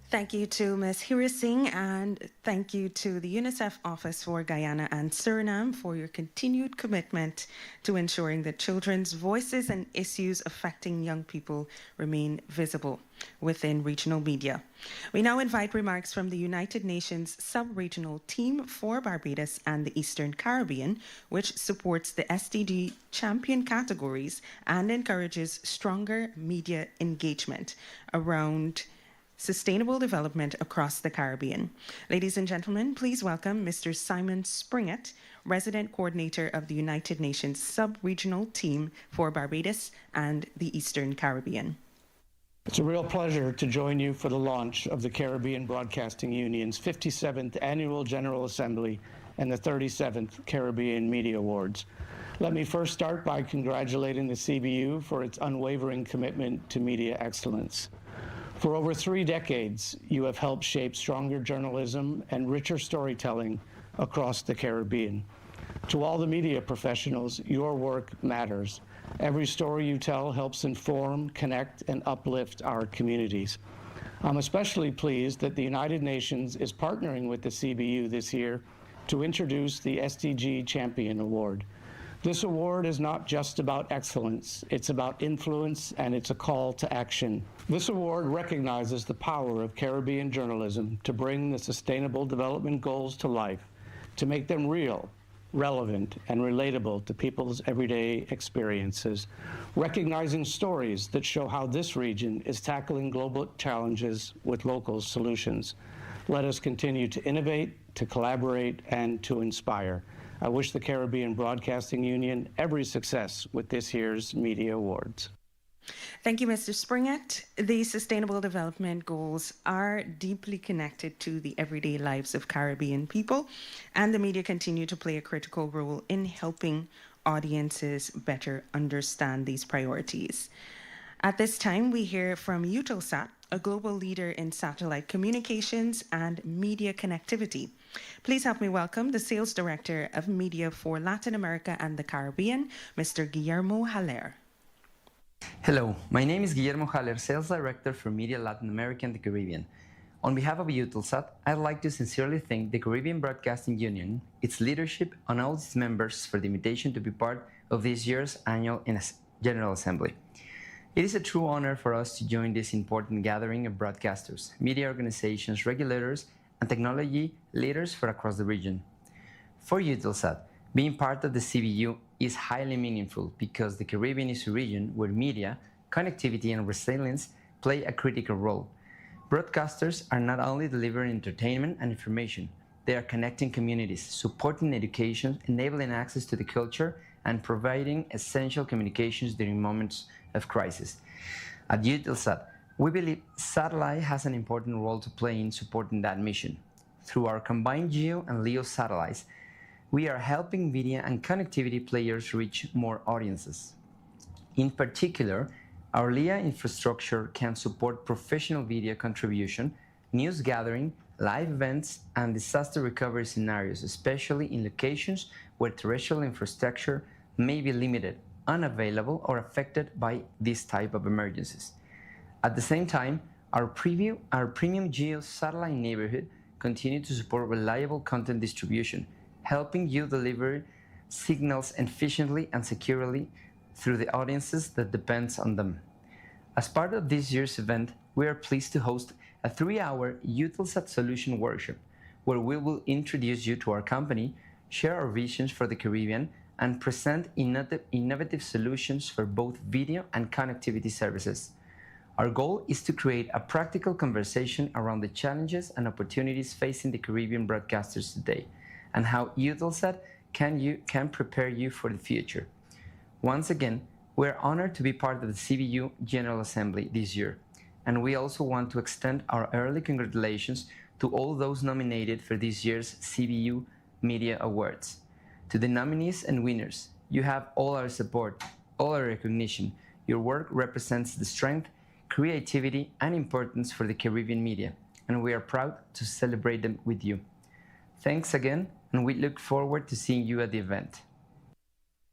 Thank you to Ms. Hira Singh, and thank you to the UNICEF Office for Guyana and Suriname for your continued commitment to ensuring that children's voices and issues affecting young people remain visible within regional media. We now invite remarks from the United Nations Sub-Regional Team for Barbados and the Eastern Caribbean, which supports the SDG champion categories and encourages stronger media engagement around sustainable development across the Caribbean. Ladies and gentlemen, please welcome Mr. Simon Springett, Resident Coordinator of the United Nations Sub-Regional Team for Barbados and the Eastern Caribbean. It's a real pleasure to join you for the launch of the Caribbean Broadcasting Union's 57th Annual General Assembly and the 37th Caribbean Media Awards. Let me first start by congratulating the CBU for its unwavering commitment to media excellence. For over 3 decades, you have helped shape stronger journalism and richer storytelling across the Caribbean. To all the media professionals, your work matters. Every story you tell helps inform, connect, and uplift our communities. I'm especially pleased that the United Nations is partnering with the CBU this year to introduce the SDG Champion Award. This award is not just about excellence, it's about influence, and it's a call to action. This award recognizes the power of Caribbean journalism to bring the Sustainable Development Goals to life, to make them real, relevant, and relatable to people's everyday experiences, recognizing stories that show how this region is tackling global challenges with local solutions. Let us continue to innovate, to collaborate, and to inspire. I wish the Caribbean Broadcasting Union every success with this year's Media Awards. Thank you, Mr. Springett. The Sustainable Development Goals are deeply connected to the everyday lives of Caribbean people, and the media continue to play a critical role in helping audiences better understand these priorities. At this time, we hear from Eutelsat, a global leader in satellite communications and media connectivity. Please help me welcome the Sales Director of Media for Latin America and the Caribbean, Mr. Guillermo Haller. Hello, my name is Guillermo Haller, Sales Director for Media Latin America and the Caribbean. On behalf of Eutelsat, I'd like to sincerely thank the Caribbean Broadcasting Union, its leadership, and all its members for the invitation to be part of this year's Annual General Assembly. It is a true honor for us to join this important gathering of broadcasters, media organizations, regulators, and technology leaders from across the region. For Eutelsat, being part of the CBU is highly meaningful because the Caribbean is a region where media, connectivity, and resilience play a critical role. Broadcasters are not only delivering entertainment and information, they are connecting communities, supporting education, enabling access to the culture, and providing essential communications during moments of crisis. At Eutelsat, we believe satellite has an important role to play in supporting that mission. Through our combined GEO and LEO satellites, we are helping media and connectivity players reach more audiences. In particular, our LEO infrastructure can support professional video contribution, news gathering, live events, and disaster recovery scenarios, especially in locations where terrestrial infrastructure may be limited, unavailable, or affected by this type of emergencies. At the same time, our premium GEO satellite neighborhood continue to support reliable content distribution, helping you deliver signals efficiently and securely through the audiences that depends on them. As part of this year's event, we are pleased to host a 3-hour Eutelsat Solution Workshop, where we will introduce you to our company, share our visions for the Caribbean, and present innovative solutions for both video and connectivity services. Our goal is to create a practical conversation around the challenges and opportunities facing the Caribbean broadcasters today, and how Eutelsat can prepare you for the future. Once again, we're honored to be part of the CBU General Assembly this year, and we also want to extend our early congratulations to all those nominated for this year's CBU Media Awards. To the nominees and winners, you have all our support, all our recognition. Your work represents the strength, creativity, and importance for the Caribbean media, and we are proud to celebrate them with you. Thanks again, and we look forward to seeing you at the event.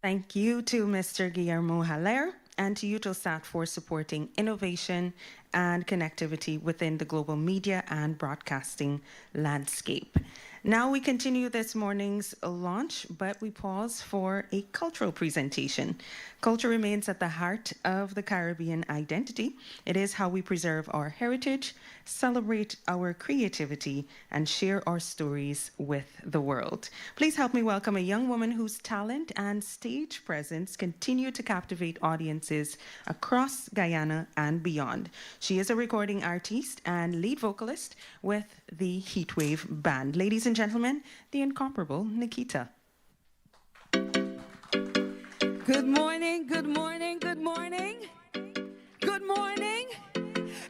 Thank you to Mr. Guillermo Haller and to Eutelsat for supporting innovation and connectivity within the global media and broadcasting landscape. Now we continue this morning's launch, but we pause for a cultural presentation. Culture remains at the heart of the Caribbean identity. It is how we preserve our heritage, celebrate our creativity, and share our stories with the world. Please help me welcome a young woman whose talent and stage presence continue to captivate audiences across Guyana and beyond. She is a recording artist and lead vocalist with the Heatwave Band. Ladies and gentlemen, the incomparable Nikita. Good morning, good morning, good morning. Good morning,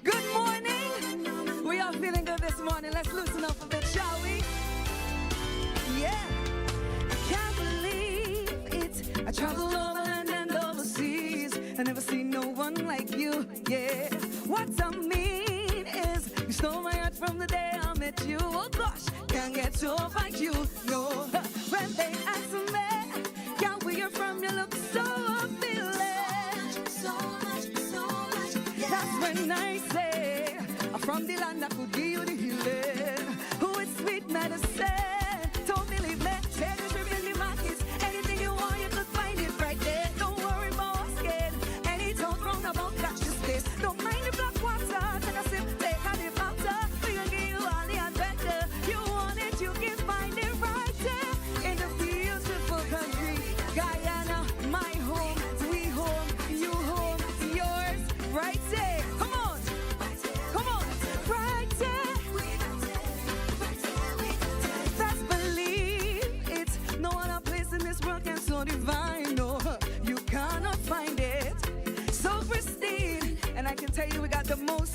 good morning. We are feeling good this morning. Let's loosen up a bit, shall we? Yeah. I can't believe it. I traveled overland and overseas. I never seen no one like you, yeah. What I mean is, you stole my heart from the day I met you. Oh gosh, can't get over you, no. When they ask me, yeah, where you're from, you look so appealing. So much, yeah. That's when I say, I'm from the land that could give you the healing. Who is sweet medicine? Don't believe me, take a trip in the markets. Anything you want, you could find it right there. Don't worry about skin. Any town round about catch your space. Don't mind the black water, take a sip, take a dip after. We can give you all the adventure. You want it, you can find it right there. In the beautiful country, Guyana, my home, we home, you home, yours, right there. Come on, right there. Best believe it. No other place in this world can so divine. No, you cannot find it. So pristine, and I can tell you we got the most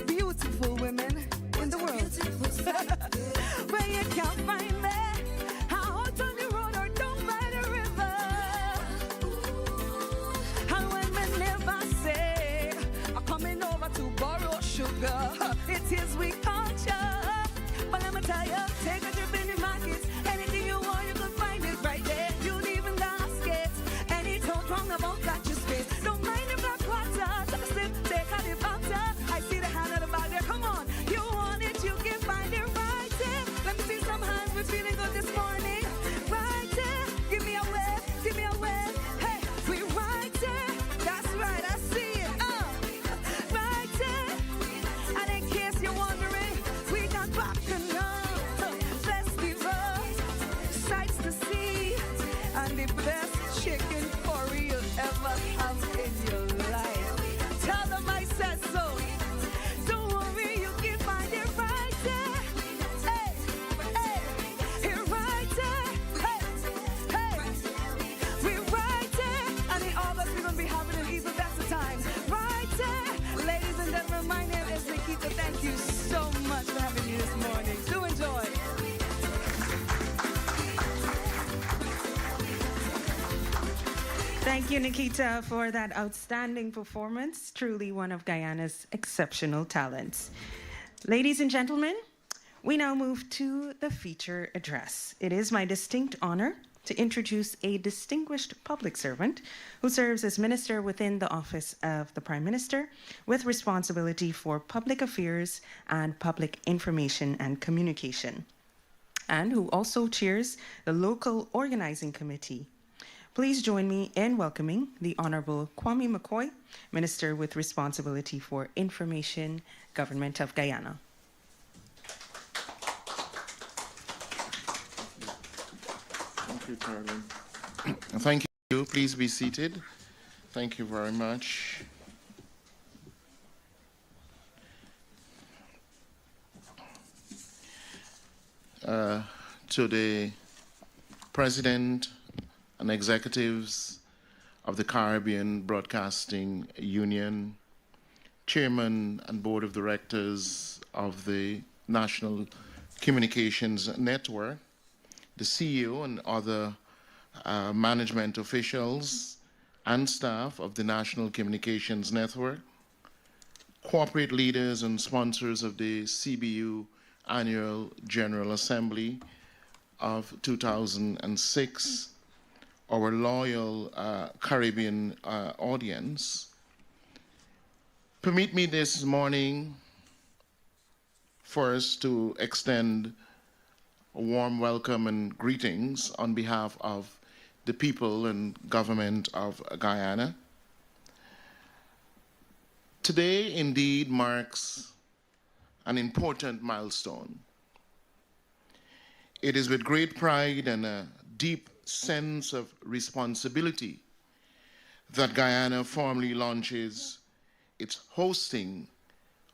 beautiful women in the world. Where you can't find me. Out on the road or down by the river. And when we never say, I'm coming over to borrow sugar. It is we culture. But let me tell you, take a trip in the markets. Anything you want, you can find it right there. You'd even ask it. Any talk wrong about got your space. Don't mind the black water. Take a sip, take a dip after. I see the hand of the bag there. Come on. You want it, you can find it right there. Let me see some hands. We're feeling good this morning. Right there. Give me a wave. Give me a wave. Hey, we right there. That's right. I see it. Right there. And in case you're wondering, we got bacchanal festivals, sights to see, and the best chicken curry you'll ever have in your life. Tell them I said so. Don't worry, you can find it right there. Hey, hey, here right there. Hey, hey, we're right there. And in August we're gonna be having an even better time. Right there, ladies and gentlemen, my name is Nikita. Thank you so much for having me this morning. Do enjoy. Thank you, Nikita, for that outstanding performance. Truly one of Guyana's exceptional talents. Ladies and gentlemen, we now move to the feature address. It is my distinct honor to introduce a distinguished public servant who serves as minister within the office of the Prime Minister with responsibility for public affairs and public information and communication, and who also chairs the local organizing committee. Please join me in welcoming the Honorable Kwame McCoy, Minister with responsibility for information, Government of Guyana. Thank you, Caroline. Thank you. Please be seated. Thank you very much. to the President and executives of the Caribbean Broadcasting Union, Chairman and Board of Directors of the National Communications Network, the CEO and other management officials and staff of the National Communications Network, corporate leaders and sponsors of the CBU Annual General Assembly of 2006, our loyal Caribbean audience. Permit me this morning first to extend a warm welcome and greetings on behalf of the people and government of Guyana. Today indeed marks an important milestone. It is with great pride and a deep sense of responsibility that Guyana formally launches its hosting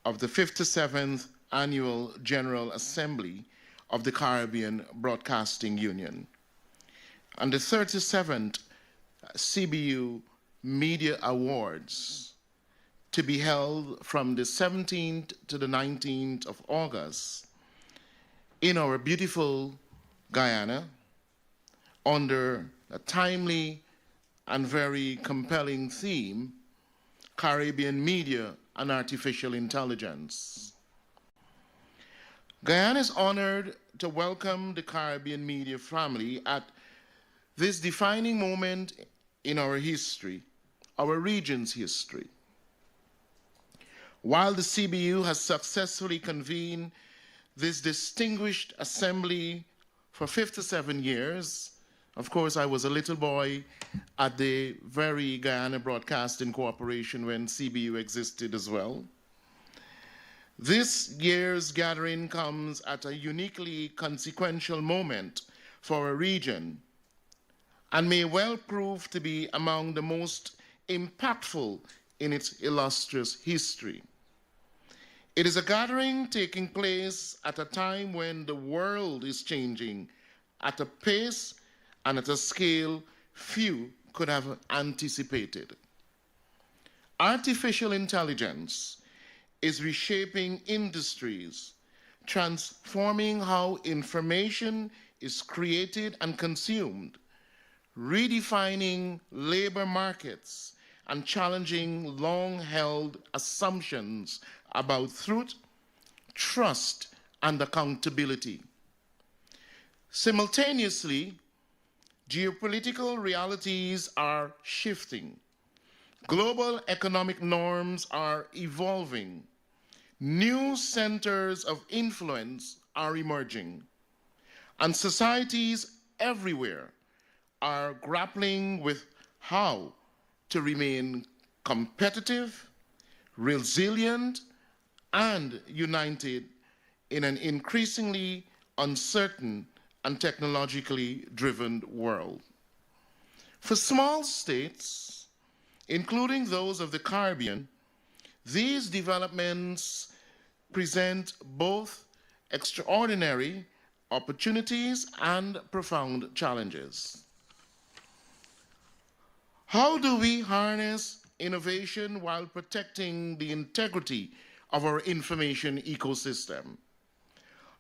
of the 57th Annual General Assembly of the Caribbean Broadcasting Union and the 37th CBU Media Awards, to be held from the 17th to the 19th of August in our beautiful Guyana under a timely and very compelling theme, Caribbean Media and Artificial Intelligence. Guyana is honored to welcome the Caribbean media family at this defining moment in our history, our region's history. While the CBU has successfully convened this distinguished assembly for 57 years, of course, I was a little boy at the very Guyana Broadcasting Corporation when CBU existed as well. This year's gathering comes at a uniquely consequential moment for our region and may well prove to be among the most impactful in its illustrious history. It is a gathering taking place at a time when the world is changing at a pace and at a scale few could have anticipated. Artificial intelligence is reshaping industries, transforming how information is created and consumed, redefining labor markets, and challenging long-held assumptions about truth, trust, and accountability. Simultaneously, geopolitical realities are shifting. Global economic norms are evolving. New centers of influence are emerging. And societies everywhere are grappling with how to remain competitive, resilient, and united in an increasingly uncertain and technologically driven world. For small states, including those of the Caribbean, these developments present both extraordinary opportunities and profound challenges. How do we harness innovation while protecting the integrity of our information ecosystem?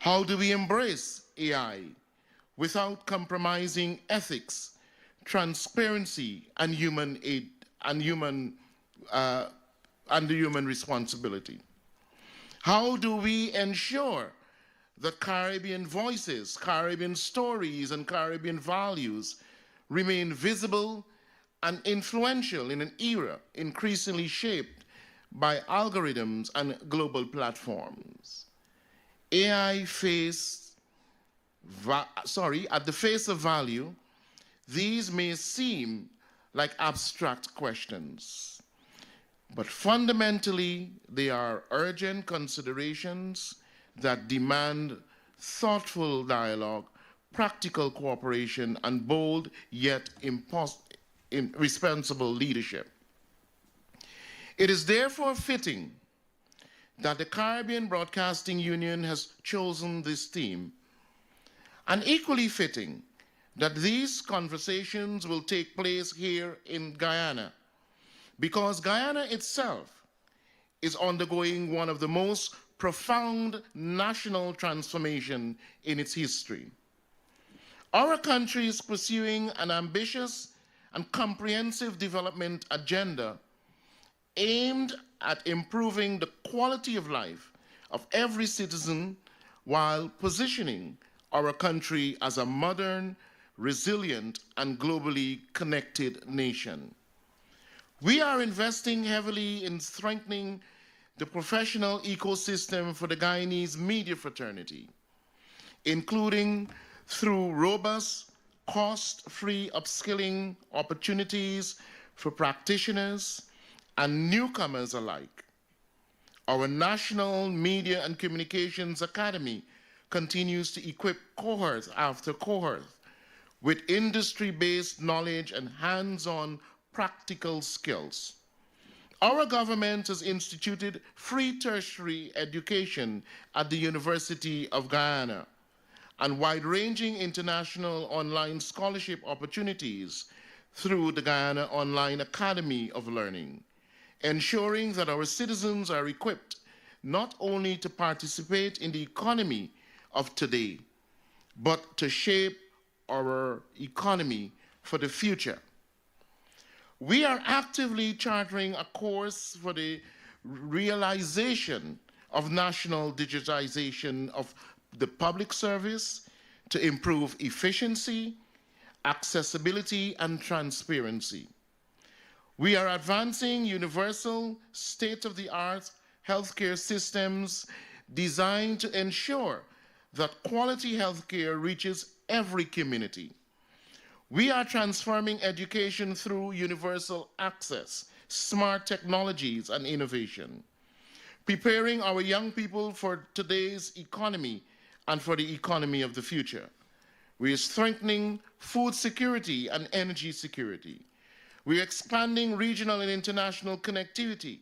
How do we embrace AI without compromising ethics, transparency, and human responsibility? How do we ensure that Caribbean voices, Caribbean stories, and Caribbean values remain visible and influential in an era increasingly shaped by algorithms and global platforms? At the face of value, these may seem like abstract questions, but fundamentally, they are urgent considerations that demand thoughtful dialogue, practical cooperation, and bold yet responsible leadership. It is therefore fitting that the Caribbean Broadcasting Union has chosen this theme and equally fitting that these conversations will take place here in Guyana, because Guyana itself is undergoing one of the most profound national transformation in its history. Our country is pursuing an ambitious and comprehensive development agenda aimed at improving the quality of life of every citizen while positioning our country as a modern, resilient, and globally connected nation. We are investing heavily in strengthening the professional ecosystem for the Guyanese media fraternity, including through robust, cost-free upskilling opportunities for practitioners and newcomers alike. Our National Media and Communications Academy continues to equip cohort after cohort with industry-based knowledge and hands-on practical skills. Our government has instituted free tertiary education at the University of Guyana and wide-ranging international online scholarship opportunities through the Guyana Online Academy of Learning, ensuring that our citizens are equipped not only to participate in the economy of today, but to shape our economy for the future. We are actively chartering a course for the realization of national digitization of the public service to improve efficiency, accessibility, and transparency. We are advancing universal, state-of-the-art healthcare systems designed to ensure that quality healthcare reaches every community. We are transforming education through universal access, smart technologies, and innovation, preparing our young people for today's economy and for the economy of the future. We are strengthening food security and energy security. We are expanding regional and international connectivity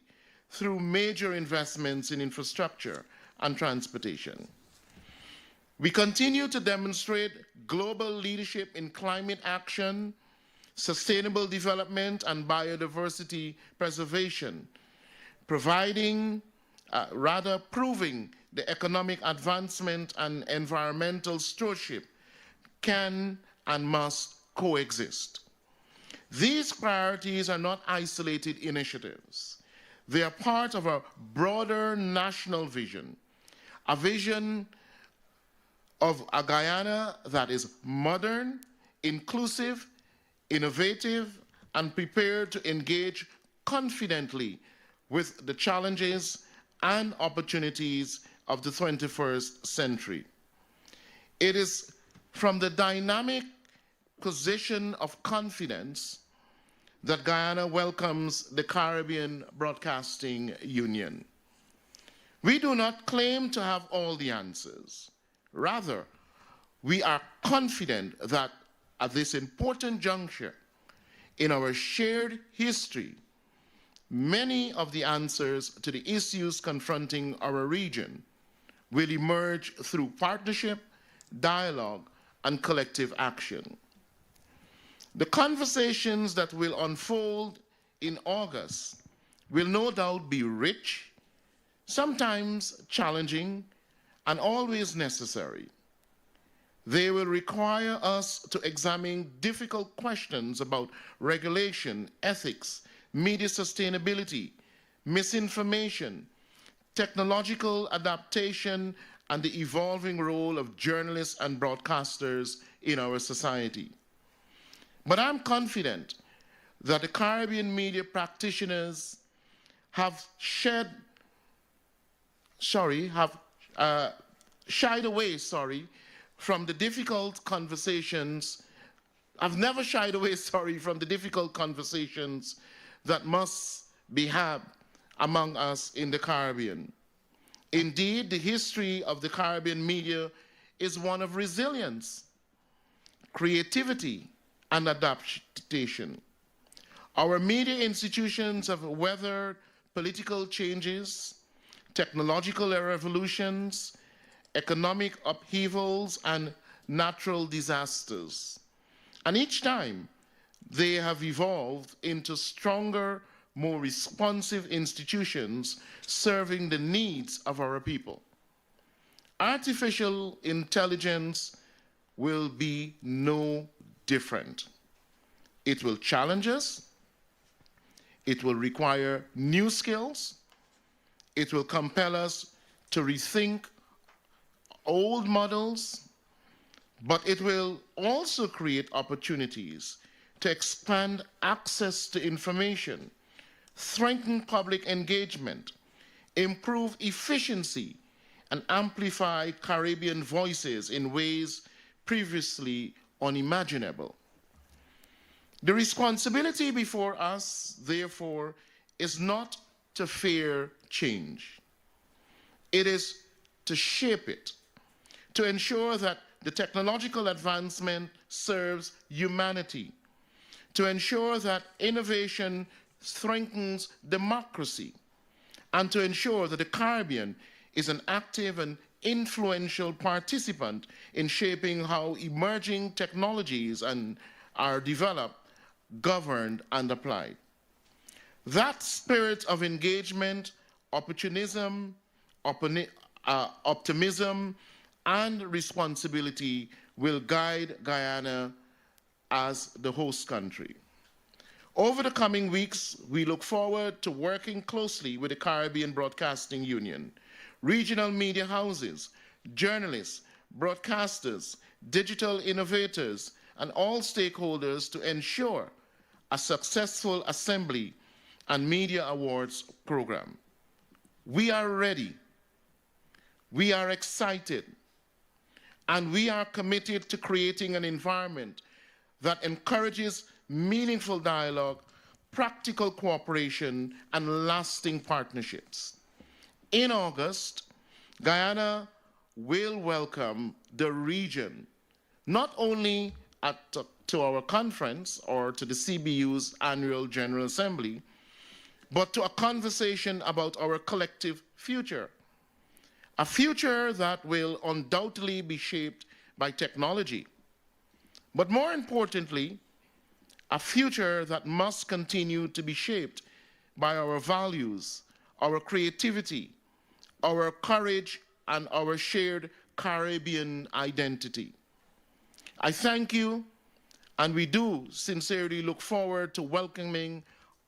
through major investments in infrastructure and transportation. We continue to demonstrate global leadership in climate action, sustainable development, and biodiversity preservation, proving the economic advancement and environmental stewardship can and must coexist. These priorities are not isolated initiatives. They are part of a broader national vision, a vision of a Guyana that is modern, inclusive, innovative, and prepared to engage confidently with the challenges and opportunities of the 21st century. It is from the dynamic position of confidence that Guyana welcomes the Caribbean Broadcasting Union. We do not claim to have all the answers. Rather, we are confident that at this important juncture in our shared history, many of the answers to the issues confronting our region will emerge through partnership, dialogue, and collective action. The conversations that will unfold in August will no doubt be rich, sometimes challenging, and always necessary. They will require us to examine difficult questions about regulation, ethics, media sustainability, misinformation, technological adaptation, and the evolving role of journalists and broadcasters in our society. But I'm confident that the Caribbean media practitioners have shied away from the difficult conversations. I've never shied away, from the difficult conversations that must be had among us in the Caribbean. Indeed, the history of the Caribbean media is one of resilience, creativity, and adaptation. Our media institutions have weathered political changes, technological revolutions, economic upheavals, and natural disasters. And each time, they have evolved into stronger, more responsive institutions serving the needs of our people. Artificial intelligence will be no different. It will challenge us. It will require new skills. It will compel us to rethink old models, but it will also create opportunities to expand access to information, strengthen public engagement, improve efficiency, and amplify Caribbean voices in ways previously unimaginable. The responsibility before us, therefore, is not to fear change. It is to shape it, to ensure that the technological advancement serves humanity, to ensure that innovation strengthens democracy, and to ensure that the Caribbean is an active and influential participant in shaping how emerging technologies are developed, governed, and applied. That spirit of engagement, opportunism, optimism, and responsibility will guide Guyana as the host country. Over the coming weeks, we look forward to working closely with the Caribbean Broadcasting Union, regional media houses, journalists, broadcasters, digital innovators, and all stakeholders to ensure a successful Assembly and Media Awards program. We are ready, we are excited, and we are committed to creating an environment that encourages meaningful dialogue, practical cooperation, and lasting partnerships. In August, Guyana will welcome the region, not only to our conference or to the CBU's Annual General Assembly, but to a conversation about our collective future. A future that will undoubtedly be shaped by technology, but more importantly, a future that must continue to be shaped by our values, our creativity, our courage, and our shared Caribbean identity. I thank you, and we do sincerely look forward to welcoming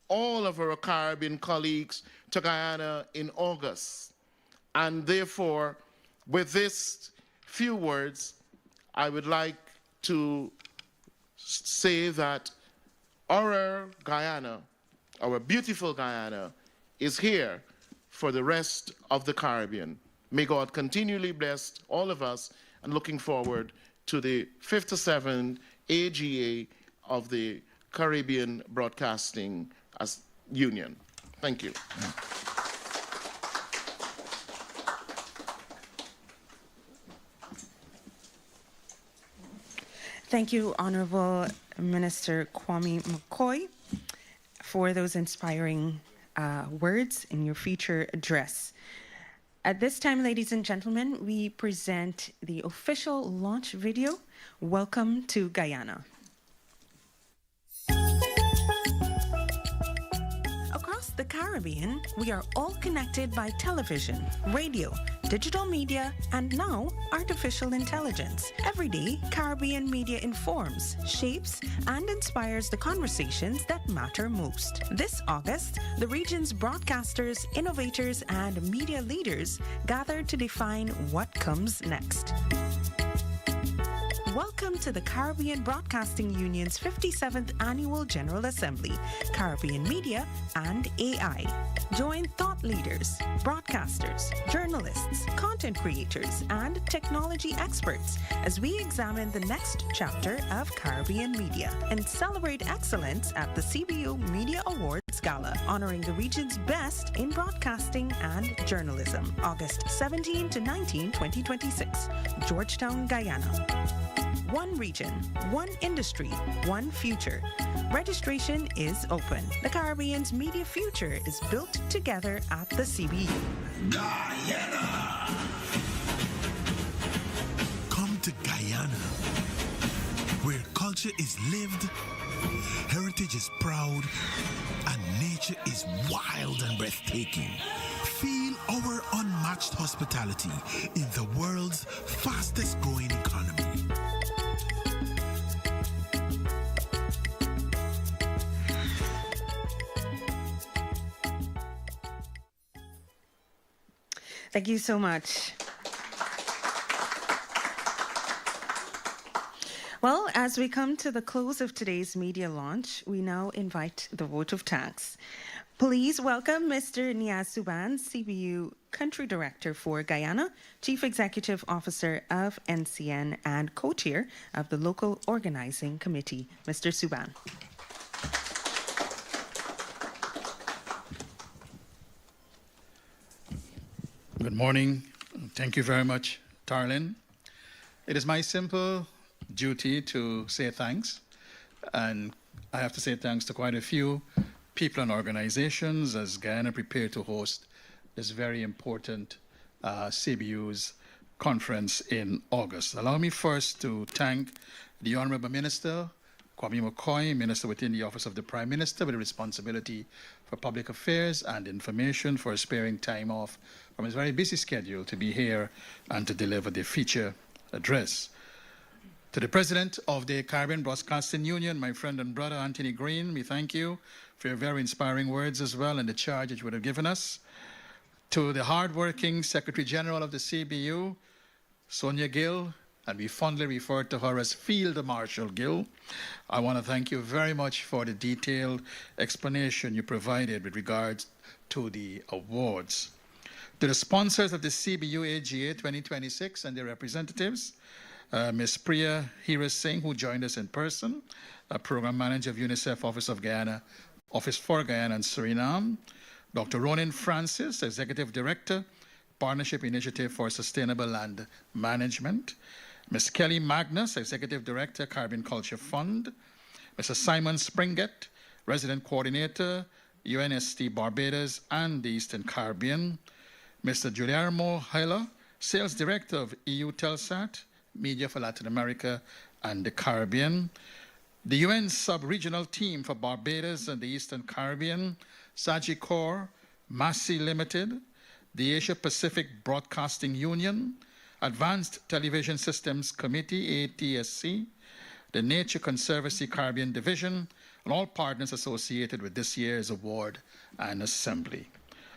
all of our Caribbean colleagues to Guyana in August. And therefore, with these few words, I would like to say that our Guyana, our beautiful Guyana, is here for the rest of the Caribbean. May God continually bless all of us, and looking forward to the 57th AGA of the Caribbean Broadcasting Union. Thank you. Thank you, Honorable Minister Kwame McCoy, for those inspiring words in your feature address. At this time, ladies and gentlemen, we present the official launch video, Welcome to Guyana. Across the Caribbean, we are all connected by television, radio, digital media, and now artificial intelligence. Every day, Caribbean media informs, shapes, and inspires the conversations that matter most. This August, the region's broadcasters, innovators, and media leaders gather to define what comes next. Welcome to the Caribbean Broadcasting Union's 57th Annual General Assembly, Caribbean Media and AI. Join thought leaders, broadcasters, journalists, content creators, and technology experts as we examine the next chapter of Caribbean media and celebrate excellence at the CBU Media Awards Gala, honoring the region's best in broadcasting and journalism, August 17 to 19, 2026, Georgetown, Guyana. One region, one industry, one future. Registration is open. The Caribbean's media future is built together at the CBU. Guyana! Come to Guyana Guyana, where culture is lived, heritage is proud, and nature is wild and breathtaking. Feel our unmatched hospitality in the world's fastest growing economy. Thank you so much. Well, as we come to the close of today's media launch, we now invite the vote of thanks. Please welcome Mr. Niaz Suban, CBU Country Director for Guyana, Chief Executive Officer of NCN, and co-chair of the Local Organizing Committee, Mr. Suban. Good morning. Thank you very much, Tarlin. It is my simple duty to say thanks, and I have to say thanks to quite a few people and organizations as Guyana prepare to host this very important CBU's conference in August. Allow me first to thank the Honorable Minister, Kwame McCoy, Minister within the Office of the Prime Minister with responsibility for public affairs and information, for sparing time off from his very busy schedule to be here and to deliver the feature address. To the President of the Caribbean Broadcasting Union, my friend and brother Anthony Greene, we thank you for your very inspiring words as well and the charge that you would have given us. To the hardworking Secretary General of the CBU, Sonia Gill, and we fondly refer to her as Field Marshal Gill, I want to thank you very much for the detailed explanation you provided with regards to the awards. To the sponsors of the CBU AGA 2026 and their representatives, Ms. Priya Hira Singh, who joined us in person, Program Manager of UNICEF Office for Guyana and Suriname, Dr. Ronin Francis, Executive Director, Partnership Initiative for Sustainable Land Management, Ms. Kelly Magnus, Executive Director, Caribbean Culture Fund, Mr. Simon Springett, Resident Coordinator, UNST Barbados and the Eastern Caribbean, Mr. Guillermo Hela, Sales Director of EU Telsat, Media for Latin America and the Caribbean, the UN Sub-Regional Team for Barbados and the Eastern Caribbean, Sagicor, Massey Limited, the Asia Pacific Broadcasting Union, Advanced Television Systems Committee, ATSC, the Nature Conservancy Caribbean Division, and all partners associated with this year's award and assembly.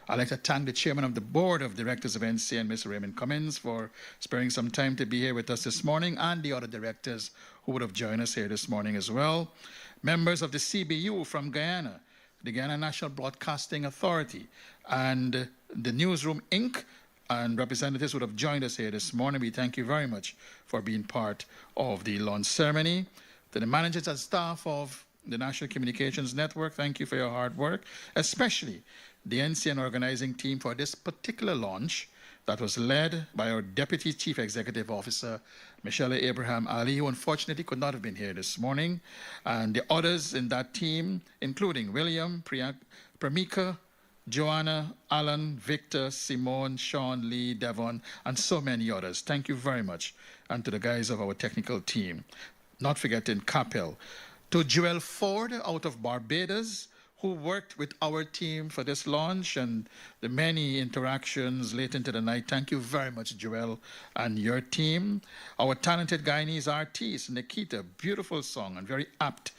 I'd like to thank the Chairman of the Board of Directors of NCN, Mr. Raymond Cummins, for sparing some time to be here with us this morning, and the other directors who would have joined us here this morning as well. Members of the CBU from Guyana, the Guyana National Broadcasting Authority, and the Newsroom Inc., and representatives would have joined us here this morning. We thank you very much for being part of the launch ceremony. To the managers and staff of the National Communications Network, thank you for your hard work, especially the NCN organizing team for this particular launch that was led by our Deputy Chief Executive Officer, Michelle Abraham Ali, who unfortunately could not have been here this morning, and the others in that team, including William, Pramika, Joanna, Alan, Victor, Simone, Sean, Lee, Devon, and so many others. Thank you very much. And to the guys of our technical team, not forgetting Capel. To Joel Ford out of Barbados, who worked with our team for this launch and the many interactions late into the night. Thank you very much, Joel, and your team. Our talented Guyanese artist, Nikita, beautiful song and very apt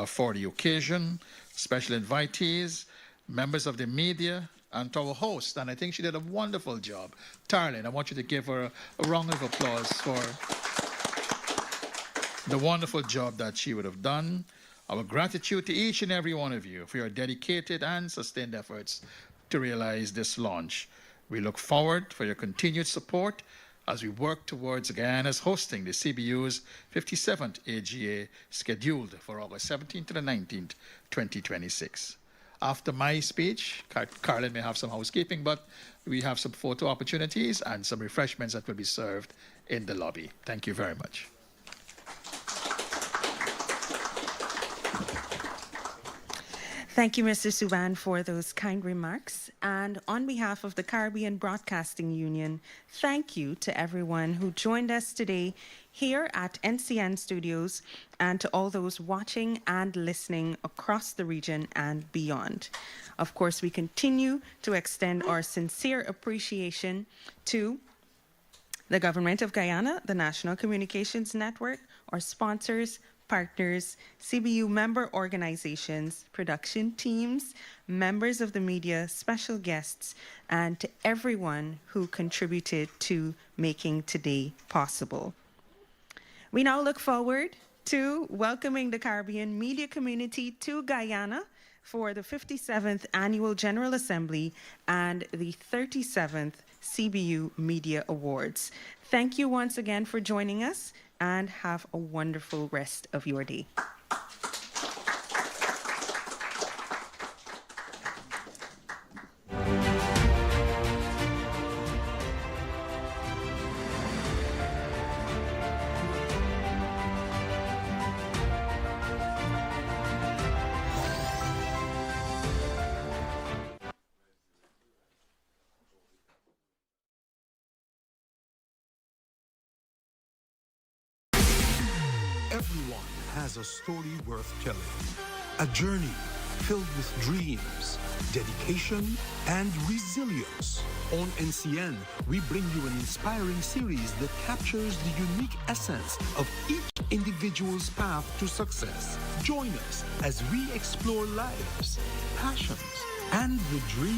for the occasion. Special invitees, members of the media, and to our host, and I think she did a wonderful job. Tarlin, I want you to give her a round of applause for the wonderful job that she would have done. Our gratitude to each and every one of you for your dedicated and sustained efforts to realize this launch. We look forward for your continued support as we work towards Guyana's hosting the CBU's 57th AGA, scheduled for August 17th to the 19th, 2026. After my speech, Carlin may have some housekeeping, but we have some photo opportunities and some refreshments that will be served in the lobby. Thank you very much. Thank you, Mr. Subban, for those kind remarks. And on behalf of the Caribbean Broadcasting Union, thank you to everyone who joined us today here at NCN Studios and to all those watching and listening across the region and beyond. Of course, we continue to extend our sincere appreciation to the Government of Guyana, the National Communications Network, our sponsors, partners, CBU member organizations, production teams, members of the media, special guests, and to everyone who contributed to making today possible. We now look forward to welcoming the Caribbean media community to Guyana for the 57th Annual General Assembly and the 37th CBU Media Awards. Thank you once again for joining us, and have a wonderful rest of your day. Everyone has a story worth telling. A journey filled with dreams, dedication, and resilience. On NCN, we bring you an inspiring series that captures the unique essence of each individual's path to success. Join us as we explore lives, passions, and the dreams